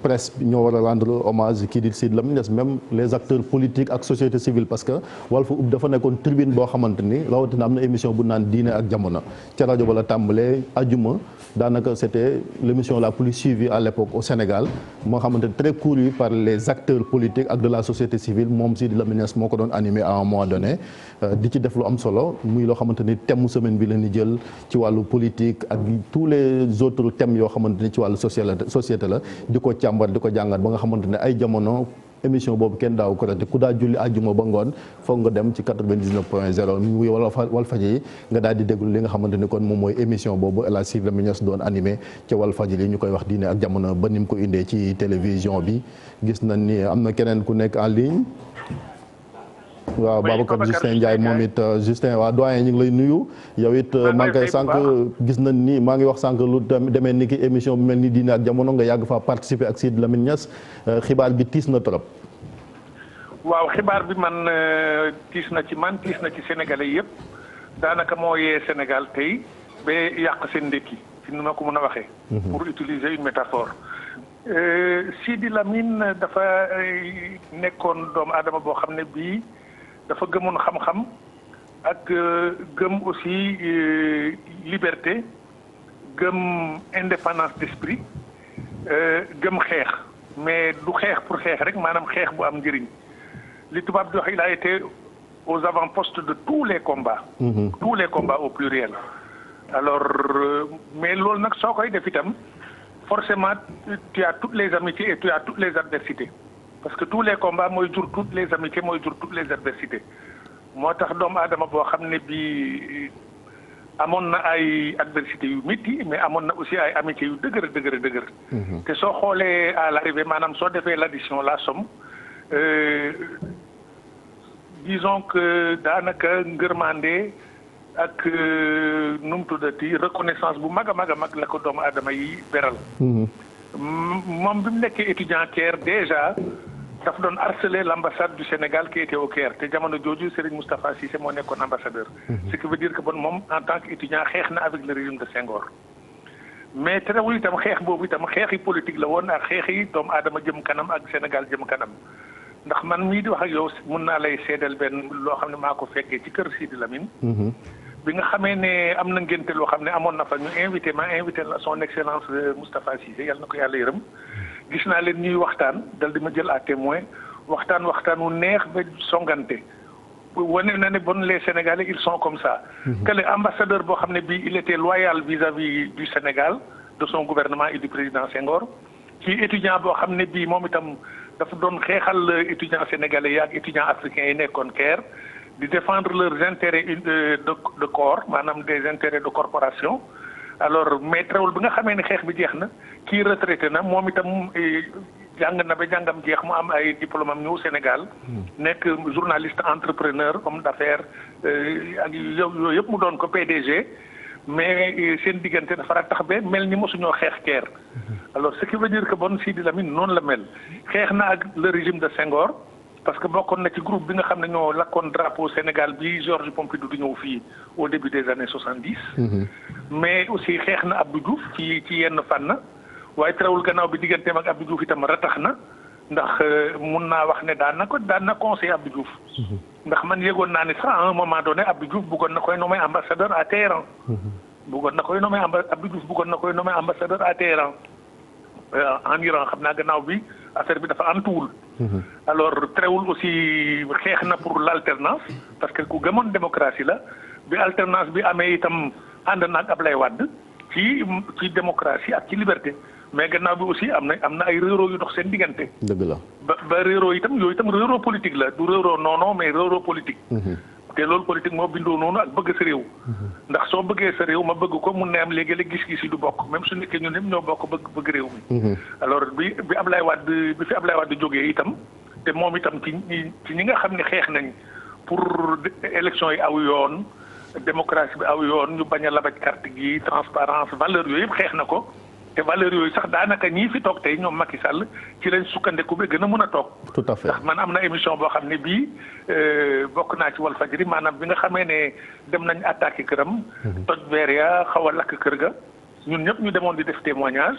presse ñoo war a rendre hommage kii di Sidy Lamine Niass même les acteurs politiques ak société civile parce que Walf dafa nekkoon tribune boo xamante ni rawatina am na émission bu naan diine ak jamono ca rajo ba la tàmbalee ajuma daanaka c'était l'émission la plus suivie à l'époque au Sénégal moo xamante ni très courue par les acteurs politiques ak de la société civile moom Sidy Lamine Niass moo ko doon animé à un moment donné di ci def lu am solo muy loo xamante ni thème semaine bi la ñu jël ci wàllu politique ak tous les autres thèmes yoo xamante ni ci wàllu société la di ko càmbar di ko jàngat ba nga xamante ne ay jamono émission boobu kenn daaw ko rate ku daa julli àjjuma ba ngoon foog nga dem ci 99.0 muy Walfadjri nga daal di déglu li nga xamante ni kon moom mooy émission boobu El Hadj Sidy Lamine Niass doon animé ca Walfadjri ñu koy wax diine ak jamono ba ni mu ko indee ci télévision bi gis nañ ni am na keneen ku nekk en ligne waaw Babacar Justin Ndiaye moom it Justin waa doyen ñu ngi lay nuyu yow it maa ngi koy sànq gis nañ ni maa ngi wax sànq lu demee ni ki émission bi mel ni diine ak jamono nga yàgg fa participer ak Sidy Lamine Niass xibaar bi tiis na trop. waaw xibaar bi man tiis na ci sénégalais yëpp daanaka moo yee Sénégal tey ba yàq seen ndekki fi nu ma ko mën a waxee. pour utiliser une métaphore. Sidy Lamine dafa nekkoon doomu aadama boo xam ne bii dafa gëmoon xam-xam ak gëm aussi liberté gëm indépendance d'esprit gëm xeex mais du xeex pour xeex rek maanaam xeex bu am njëriñ li tubaab di wax il a été aux avant-postes de tous les combats. tous les combats au pluriel. alors mais loolu nag soo koy def itam forcément tu as toutes les amitiés et tu as toutes les adversités parce que tous les combats mooy jur toutes les amitiés mooy jur toutes les adversités moo tax doomu aadama boo xam ne bii amoon na ay adversités yu métti mais amoon na aussi ay amitiés yu dëgër. te soo xoolee à l'arrivée maanaam soo defee l'addition la somme disons que daanaka ngërmande ak nu mu tuddati reconnaissance bu mag a mag la ko doomu aadama yi beral. moom bi mu nekkee étudiant Caire déjà daf doon harceler l'ambassade du Sénégal qui était au Caire te jamono jooju Serigne Moustapha Cissé moo nekkoon ambassadeur. ce qui veut dire que bon moom en tant qu'étudiant xeex na avec le régime de Senghor. mais terewul itam xeex boobu itam xeexi politique la woon ak xeexi doomu aadama jëm kanam ak Sénégal jëm kanam ndax man mii di wax ak yow mun naa lay seedal benn loo xam ne maa ko fekkee ci kër Sidi Lamine. bi nga xamee ne am na ngénte loo xam ne amoon na fa ñu invité la son excellence Moustapha Cissé yàlla na ko yàlla yërëm gis naa leen ñuy waxtaan dal di ma jël à témoin waxtaan wu neex ba songante wane na ne bon les Sénégalais ils sont comme ça. que le ambassadeur boo xam ne bii il était loyal vis-à-vis du Sénégal de son gouvernement et du président Senghor ci étudiant boo xam ne bii moom itam dafa doon xeexal étudiants sénégalais yi ak étudiants africains yi nekkoon Caire di défendre leurs intérêts de corps maanaam des intérêts de corporation alors mais terewul bi nga xamee ne xeex bi jeex na kii retraité na moom itam jàng na ba jàngam jeex mu am ay diplôme am ñëw Sénégal nekk journaliste entrepreneur homme d'affaires ak yooyu yëpp mu doon ko PDG mais seen diggante dafa rattax ba mel ni mosuñoo xeex Caire alors ce qui veut dire que bon Sidi Lamine noonu la mel xeex na ak le régime de Senghor parce que bokkoon na ci groupe bi nga xam ne ñoo lakkoon drapeau Sénégal bi Georges Pompidou di ñëw fii au début des années 70. mais aussi xeex na Abdou Diouf ci yenn fànn waaye terewul gannaaw bi digganteem ak Abdou Diouf itam ratax na ndax mun naa wax ne daan na conseil Abdou Diouf. ndax man yëgoon naa ne sax à un moment donné Abdou Diouf bëggoon na koy nommer ambassadeur à Téhéran. bëggoon na koy nommer Abdou Diouf bëggoon na koy nommer ambassadeur à Téhéran. en Iran xam naa gannaaw bi affaire bi dafa antuwul. alors terewul aussi xeex na pour l'alternance parce que ku gëmoon démocratie la bi alternance bi amee itam ànd na ak Ablaye Wade ci démocratie ak ci liberté mais gannaaw bi aussi am na ay réeroo yu dox seen diggante. dëgg la ba réeroo itam yooyu itam réeroo politique la du réeroo non mais réeroo politique. te loolu politique moo bindoo noonu ak bëgg sa réew. ndax soo bëggee sa réew ma bëgg ko mun ne am léegi-léeg gis-gis yi du bokk même su nekkee ñun ñëpp ñoo bokk bëgg réew mi. alors bi Ablaye Wade bi fi Ablaye Wade jógee itam te moom itam ci ñi nga xam ne xeex nañ pour élection yi aw yoon démocratie bi aw yoon ñu bañ a labaj carte gi transparence valeur yooyu yëpp xeex na ko te valeur yooyu sax daanaka ñii fi toog tey ñoom Macky Sall ci lañ sukkandiku ba gën a mën a toog. tout à fait ndax man am na émission boo xam ne bii bokk naa ci Walfadjri maanaam bi nga xamee ne dem nañ attaqué këram. toj verre ya xaw a lakk kër ga ñun ñëpp ñu demoon di def témoignage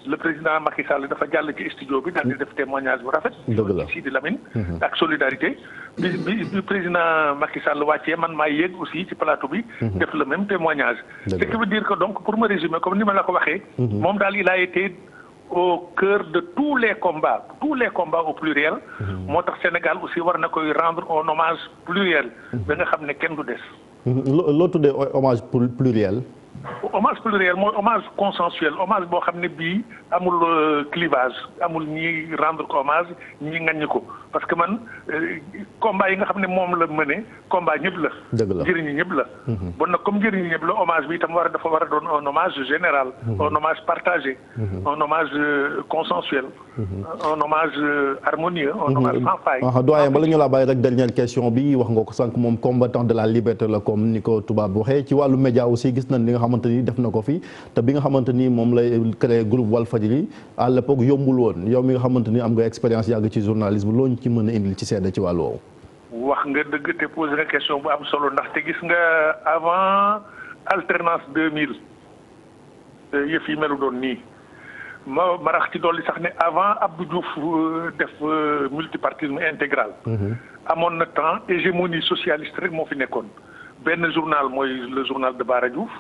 le président Macky Sall dafa jàll ci studio bi daal di def témoignage bu rafet. dëgg la Sidi Lamine. ak solidarité. bi président Macky Sall wàccee man maa yéeg aussi ci plateau bi. def le même témoignage. ce qui veut dire que donc pour me résumer comme ni ma la ko waxee. moom daal il a été au cœur de tous les combats au pluriel. moo tax Sénégal aussi war na koy rendre un hommage pluriel. ba nga xam ne kenn du des. loo tuddee hommage pluriel. hommage pluriel mooy hommage consensuel hommage boo xam ne bii amul clivage amul ñi rendre ko hommage ñi ŋaññi ko parce que man combat yi nga xam ne moom la mëne combat ñëpp la. dëgg la njëriñu ñëpp la. bon nag comme njëriñu ñëpp la hommage bi itam dafa war a doon un hommage général. un hommage partagé. un hommage consensuel. un hommage harmonieux. un hommage sans faille. doyen bala ñu laa bàyyi rek dernière question bi wax nga ko sànq moom combattant de la liberté la comme ni ko tubaab waxee ci wàllu média aussi gis nañ li nga xamante ni def na ko fi te bi nga xamante ni moom lay créé groupe Walfadjri à l'époque yombul woon yow mi nga xamante ni am nga expérience yàgg ci journalisme loo ñu ci mën a indil ci seede ci wàllu woowu. wax nga dëgg te posé nga question bu am solo ndaxte gis nga avant alternance 2000 yëf yi melu doon nii ma rax ci dolli sax ne avant Abdou Diouf def multipartisme intégral. amoon na temps hégémonie socialiste rek moo fi nekkoon benn journal mooy le journal de Bara Diouf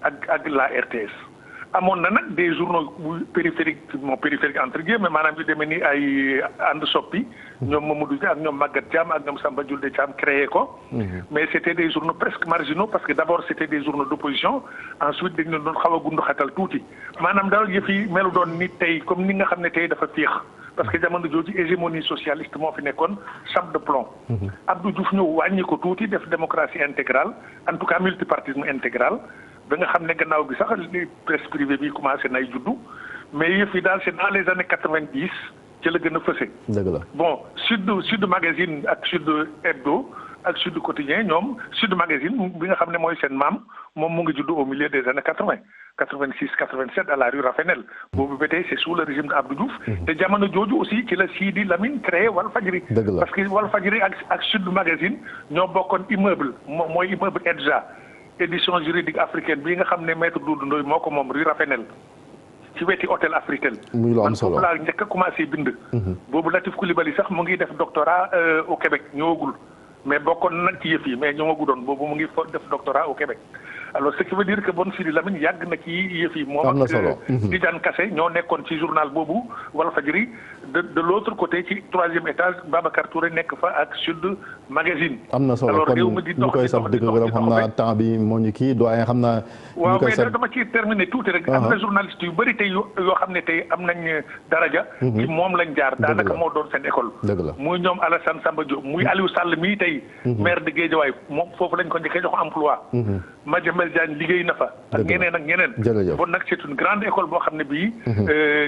ak la RTS. amoon na nag des journaux périphériques entre guillemets maanaam yu demee ni ay ànd soppi ñoom Mamadou Dia ak ñoom Maguette Thiam ak ñoom Samba Diouldé Thiam créé ko. mais c'était des journaux presque marginaux parce que d'abord c'était des journaux d'opposition ensuite dañ leen doon xaw a gundu xatal tuuti maanaam daal yëf yi melu doon ni tey comme ni nga xam ne tey dafa féex parce que jamono jooju hégémonie socialiste moo fi nekkoon chape de plomb. Abdou Diouf ñëw wàññi ko tuuti def démocratie intégrale en tout cas multipartisme intégral. ba nga xam ne gannaaw bi sax li presse privée bi commencé nay juddu mais yëf yi daal c'est dans les années 90 ci la gën a fëse. dëgg la bon Sud Magazine ak Sud Hebdo ak Sud Quotidien ñoom Sud Magazine bi nga xam ne mooy seen maam moom mu ngi juddu au milieu des années 80 86 87 à la rue Rafenel boobu ba tey c'est sous le régime de Abdou Diouf. te jamono jooju aussi ci la Sidi Lamine créé Walfadjri. dëgg la parce que Walfadjri ak Sud Magazine ñoo bokkoon immeuble mooy immeuble Edja. édition juridique africaine bii nga xam ne maître Doudou Ndoye moo ko moom rue Rafenel ci weti hôtel Afritel. muy lu am solo man foofu laa njëkk a commencé bind. boobu Latif Coulibaly sax mu ngi def doctorat au Québec ñëwagul mais bokkoon na ci yëf yi mais ñëwagu doon boobu mu ngi def doctorat au Québec. alors ce qui veut dire que bon Sidi Lamine yàgg na ci yëf yi. moom ak Tidiane Kassé ñoo nekkoon ci journal boobu Walfadjri de l'autre côté ci 3e étage Babacar Touré nekk fa ak Sud Magazine. am na solo kon ñu koy sant di ko gërëm xam naa temps bi moo ñu kii doyen xam naa. waaw mais dama ci terminer tuuti rek. am na journaliste yu bëri tey yoo xam ne tey am nañ daraja. ci moom lañ jaar daanaka moo doon seen école. dëgg la muy ñoom Alassane Samba Diop muy Aliou Sall mii tey. maire de Guédiawaye moom foofu lañ ko njëkkee jox emploi. Madiambel Diagne liggéey na fa. ak ñeneen ak ñeneen. jërëjëf bon nag c'est une grande école boo xam ne bii.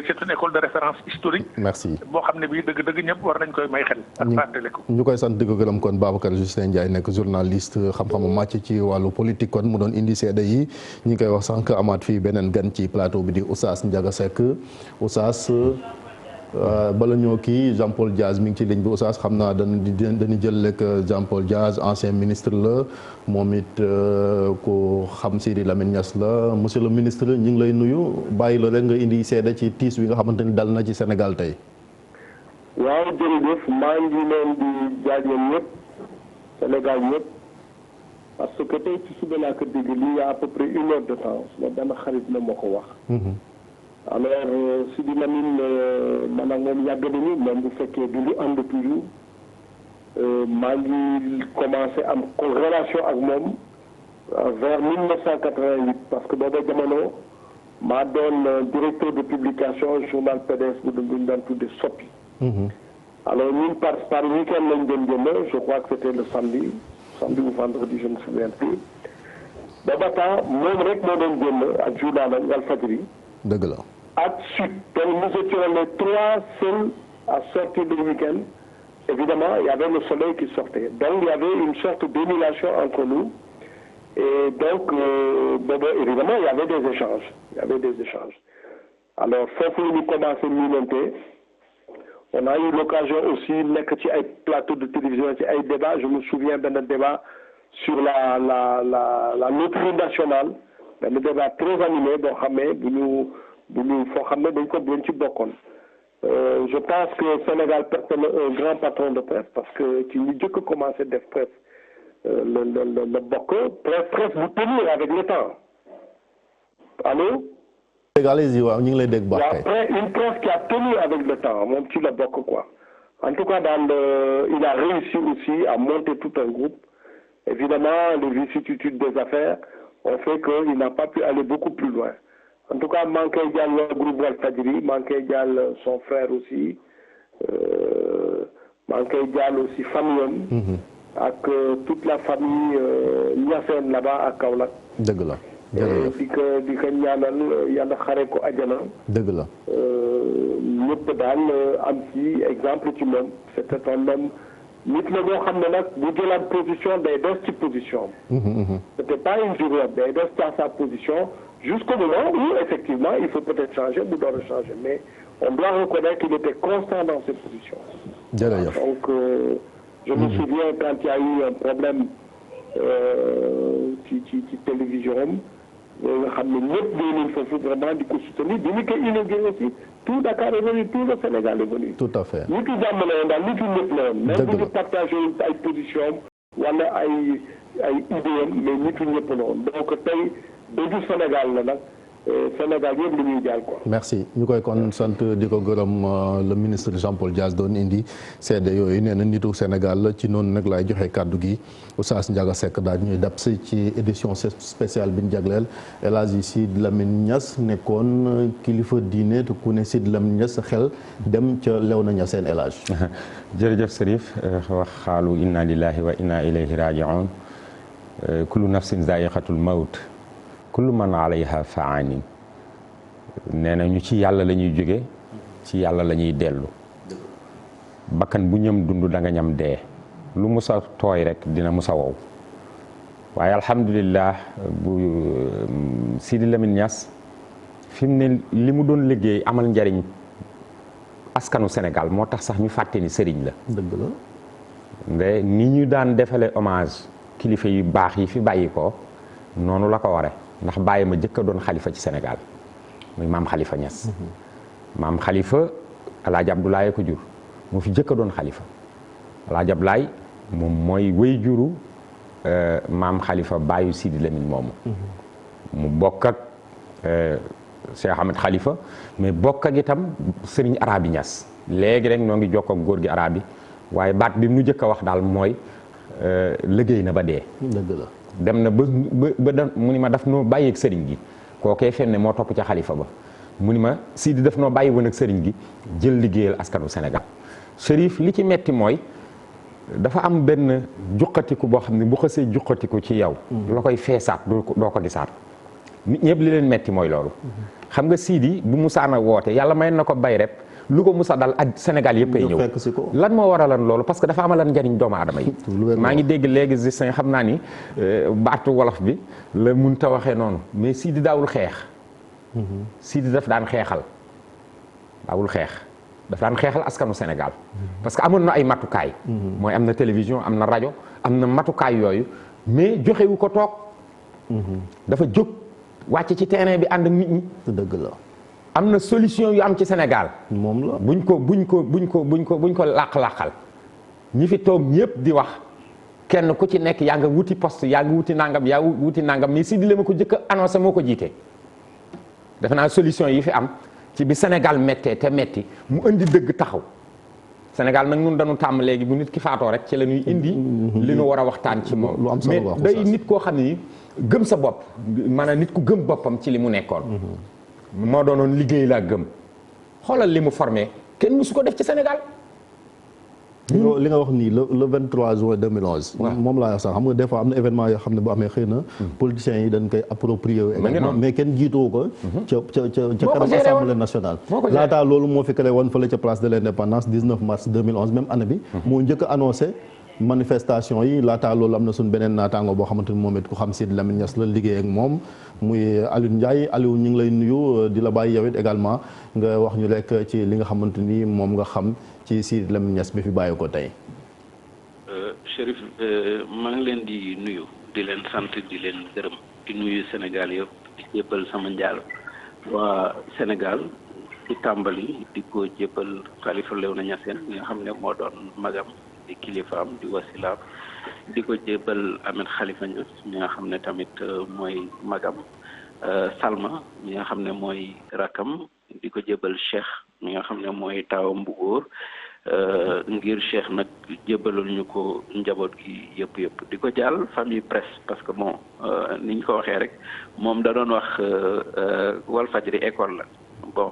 c'est une école de référence historique. merci boo xam ne bii dëgg-dëgg ñëpp war nañ koy may xel. ak fàttaliku ñu koy sant di ko gërëm kon Babacar Justin Ndiaye nekk journaliste xam-xamu màcc ci wàllu politique kon mu doon indi seede yi ñi ngi koy wax sànq amaat fii beneen gan ci plateau bi di Oustaz Ndiaga Seck Oustaz bala ñoo kii Jean Paul Diaz mi ngi ci ligne bi Oustaz xam naa dañu jël rek Jean Paul Diaz ancien ministre la moom it ku xam Sidi Lamine Niass la monsieur le ministre ñu ngi lay nuyu bàyyi la rek nga indi seede ci tiis wi nga xamante ni dal na ci Sénégal tey. waaw jërëjëf maa ngi leen di jaajëfal ñëpp Sénégal ñëpp parce que tey ci suba laa ko dégg lii y a à peu près 1 heure de temps ma benn xarit na ma ko wax. alors Sidi Lamine man ak moom yàgg nañu même bu fekkee du ñu ànd toujours maa ngi commencé am relation ak moom vers 1988 parce que booba jamono maa doon directeur de publication journal PDS bu ñu daan tudde Soppi. alors ñun par week-end lañ doon génn je crois que c'était le samedi ou vendredi je ne me souviens plus booba temps moom rek moo doon génn ak journal Walfadjri. dëgg la. ak Sud donc nous étions les 3 seuls à sortir le week-end évidemment il y avait le soleil qui sortait donc il y avait une sorte d'émulation entre nous et donc booba évidemment il y avait des échanges alors foofu la ñu commencé miinante. On a eu l'occasion aussi nekk ci ay plateau de télévision ci ay débat je me souviens benn débat sur la loterie nationale benn débat très animé boo xam ne bu ñu foo xam ne dañ ci bokkoon je pense que Sénégal perte na un grand patron de presse parce que ci ñu jëkk commencé def presse le bokk presse bu tenir avec le temps allô. allez-y waaw ñu ngi lay dégg baax après une presse qui a tenu avec le temps moom ci la bokk quoi en tout cas il a réussi aussi à monter tout un groupe évidemment les vicissitudes des affaires ont fait qu'il n'a pas pu aller beaucoup plus loin en tout cas maa ngi koy jàll groupe Walfadjri maa ngi koy jàll son frère aussi maa ngi koy jàll aussi famille am ak toute la famille Niassène là-bas à Kaolack. dëgg la. di ko ñaanal yàlla xare ko àjjana. dëgg la. ñëpp daal am ci exemple ci moom c'était un homme nit la boo xam ne nag bu jëlaat position day des ci position c'était pas une girouette day des dans sa position jusqu'au moment où effectivement il faut peut-être changer bu door a changer mais on doit reconnaître qu'il était constant dans ses positions. jërëjëf donc je me souviens quand il y a eu un problème ci télévision am nga xam ne ñëpp ñëw nañ foofu vraiment di ko soutenir bi ñu koy inauguré aussi tout Dakar est venu tout le Sénégal est venu. tout à fait nitu jàmm la woon daal nitu ñëpp la woon. même bu ñu partagé ay position wala ay idée mais nitu ñëpp la woon donc tey dëgg Sénégal la nag Sénégal yëpp lu ñuy jaal quoi. merci ñu koy kon sant di ko gërëm le ministre Jean Paul Diaz doon indi seede yooyu nee na nitu Sénégal la ci noonu nag laay joxe kàddu gi Oustaz Ndiaga Seck daal ñuy dab si ci édition spéciale bi ñu jagleel El Hadji Sidi Lamine Niass nekkoon kilifa diine te ku ne Sidi Lamine Niass sa xel dem ca Léona Niassène El Hadji. jërëjëf Serif wax xaalu inna lillahi wa inna ilayhi raji'un kullu nafsin zaa'iqatul mawt kullu man alayha faanin nee na ñu ci yàlla la ñuy jóge ci yàlla la ñuy dellu bakkan bu ñam dund da nga ñam dee lu musa tooy rek dina musa wow waaye alhamdulillah bu Sidi Lamine Niass fi mu ne li mu doon liggéey amal njariñ askanu Sénégal moo tax sax ñu fàtte ni sëriñ la. dëgg la. nde ni ñu daan defale hommage kilifa yu baax yi fi bàyyi ko noonu la ko waree ndax bàyyi ma jëkk a doon xalifa ci Sénégal muy maam Khalifa Niass. maam Khalifa El Hadj Abdoulaye ko jur moo fi jëkk a doon xalifa El Hadj Abdoulaye moom mooy wéy juru maam Khalifa baayu Sidi Lamine moomu. mu bokk ak Cheikh Ahmed Khalifa mais bokk ak itam Serigne Arabi Niass léegi rek ñoo ngi jokkoo ak góor gi Arabi waaye baat bi nu jëkk a wax daal mooy liggéey na ba dee. dëgg la dem na ba mu ni ma daf noo bàyyi ak sëriñ gi kookee fenne moo topp ca xalifa ba mu ni ma Sidi daf noo bàyyi woon ak sëriñ gi jël liggéeyal askanu Sénégal. Chérif li ci metti mooy dafa am benn juqatiku boo xam ne bu xësee juqatiku ci yow. la koy feesaat doo ko gisaat. nit ñëpp li leen metti mooy loolu. xam nga Sidi bu musaana woote yàlla may na ko bay rek lu ko musa dal ak Sénégal yëpp ay ñëw lan moo waralan loolu parce que dafa amalan njariñ doomu aadama yi. maa ngi dégg léegi Justin xam naa ni baatu wolof bi la mun ta waxee noonu mais Sidi daawul xeex. Sidi daf daan xeexal daawul xeex daf daan xeexal askanu Sénégal. parce que amoon na ay matukaay. mooy am na télévision am na rajo am na matukaay yooyu mais joxewu ko toog. dafa jóg wàcc ci terrain bi ànd ak nit ñi. dëgg la. am na solution yu am ci Sénégal. moom la buñ ko làq-làqal ñi fi toog ñëpp di wax kenn ku ci nekk yaa nga wuti poste yaa nga wuti nangam yaa wuti nangam mais Sidi Lamine ko jëkk a annoncé moo ko jiite. defe naa solution yi fi am ci bi Sénégal méttee te metti mu indi dëgg taxaw Sénégal nag ñun dañu tàmm léegi bu nit ki faatoo rek ci la ñuy indi. li ñu war a waxtaan ci moom. mais day nit koo xam ni gëm sa bopp maanaam nit ku gëm boppam ci li mu nekkoon. moo doonoon liggéey laa gëm xoolal li mu formé kenn mësu ko def ci Sénégal. li nga wax nii le 23 juin 2011. moom laa wax sax xam nga des fois am na événement yoo xam ne bu amee xëy na. politiciens yi dañ koy approprié également mais kenn jiitoo ko. ca kanam assemblée nationale. laataa loolu moo fi créé woon fële ca place de l' indépendance 19 mars 2011 même année bi. moo njëkk a annoncé manifestation yi laataa loolu am na suñ beneen naataango boo xamante ni moom it ku xam Sidi Lamine Niass la liggéey ak moom muy Aliou Ndiaye Aliou ñu ngi lay nuyu di la bàyyi yow it également nga wax ñu rek ci li nga xamante ni moom nga xam ci Sidi Lamine Niass bi fi bàyyi ko tey. Chérif maa ngi leen di nuyu di leen sant di leen gërëm di nuyu Sénégal yëpp di jébbal sama njaal waa Sénégal ci tàmbali di ko jébbal Khalifa Léona Niassène mi nga xam ne moo doon magam di kilifaam di wasilaam di ko jébbal Ahmed Khalifa Niass mi nga xam ne tamit mooy magam Salma mi nga xam ne mooy rakam di ko jébbal Cheikh mi nga xam ne mooy taawam bu góor ngir Cheikh nag jébbalul ñu ko njaboot gi yëpp di ko jàll famille presse parce que bon ni ñu ko waxee rek moom da doon wax Walfadjri école la bon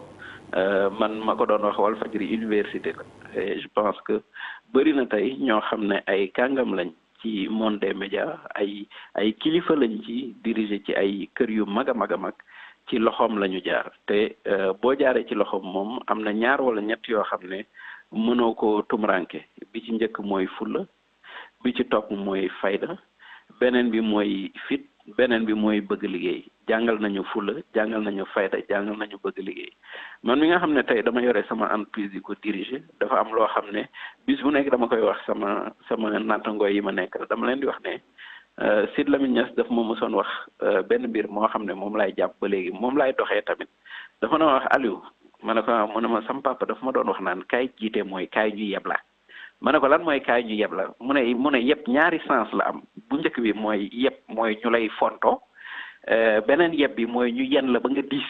man ma ko doon wax Walfadjri université la et je pense que bëri na tey ñoo xam ne ay kàngam lañ ci monde des médias ay kilifa lañ ci diriger ci ay kër yu mag a mag a mag ci loxoom la ñu jaar te boo jaaree ci loxoom moom am na ñaar wala ñett yoo xam ne mënoo ko tumranke bi ci njëkk mooy fulla bi ci topp mooy fayda beneen bi mooy fit beneen bi mooy bëgg liggéey jàngal nañu fulla jàngal nañu fayda jàngal nañu bëgg liggéey man mi nga xam ne tey dama yore sama entreprise di ko diriger dafa am loo xam ne bis bu nekk dama koy wax sama nattangoo yi ma nekk dama leen di wax ne Sidi Lamine Niass daf ma mësoon wax benn mbir moo xam ne moom laay jàpp ba léegi moom laay doxee tamit dafa na wax Aliou ma ne ko mu ne ma sam papa dafa ma doon wax naan kaay jiite mooy kaay ñu yeb la ma ne ko lan mooy kaay ñu yeb la mu ne yeb ñaari sens la am bu njëkk bi mooy yeb mooy ñu lay fonto beneen yeb bi mooy ñu yen la ba nga diis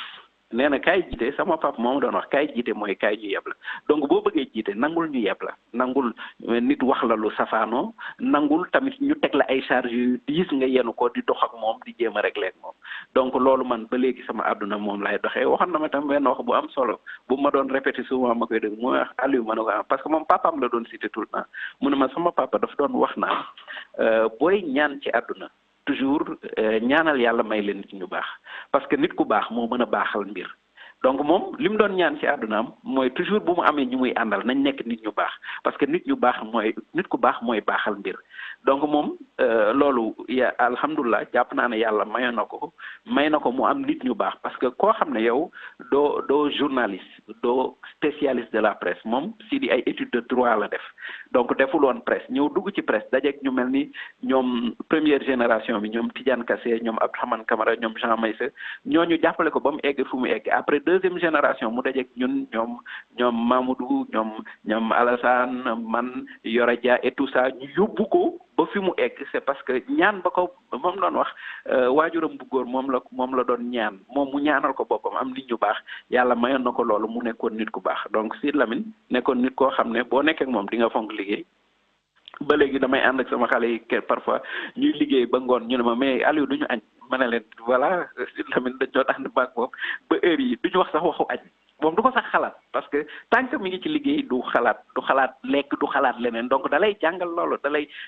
nee na kaay jiite sama papa moom doon wax kaay jiite mooy kaay ñu yeb la donc boo bëggee jiite nangul ñu yeb la nangul nit wax la lu safaanoo nangul tamit ñu teg la ay charge yu diis nga yenu ko di dox ak moom di jéem a régler ak moom donc loolu man ba léegi sama àdduna moom laay doxee waxoon na ma tam benn wax bu am solo bu ma doon répété souvent ma koy dégg mooy wax Aliou ma ne ko parce que moom papaam la doon cité tout le temps mu ne ma sama papa dafa doon wax naan booy ñaan ci àdduna toujours ñaanal yàlla may leen nit ñu baax parce que nit ku baax moo mën a baaxal mbir donc moom li mu doon ñaan ci àddunaam mooy toujours bu mu amee ñu muy àndal nañ nekk nit ñu baax parce que nit ku baax mooy baaxal mbir donc moom loolu ya alhamdulilah jàpp naa ne yàlla may na ko mu am nit ñu baax parce que koo xam ne yow doo journaliste doo spécialiste de la presse moom si di ay études de droit la def donc deful woon presse ñëw dugg ci presse dajeeg ñu mel ni ñoom première génération bi ñoom Tidiane Kassé ñoom Abdourahmane Camara ñoom Jean Meïssa ñooñu jàppale ko ba mu egg fu mu egg après deuxième génération mu dajeeg ñun ñoom Mamadou ñoom Alassane man Yoro Dia et tout ça ñu yóbbu ko ba fi mu egg c'est parce que ñaan ba ko moom doon wax waajuram bu góor moom la doon ñaan moom mu ñaanal ko boppam am nit ñu baax yàlla mayoon na ko loolu mu nekkoon nit ku baax donc Sidy Lamine nekkoon nit koo xam ne boo nekkee ak moom di nga fonk liggéey ba léegi damay ànd ak sama xale yi parfois ñuy liggéey ba ngoon ñu ne ma mais Aliou du ñu añ ma ne leen voilà Sidy Lamine dañ doon ànd baag moom ba heure yi du ñu wax sax waxu añ moom du ko sax xalaat parce que tant que mi ngi ci liggéey du xalaat lekk du xalaat leneen donc dalay jàngal loolu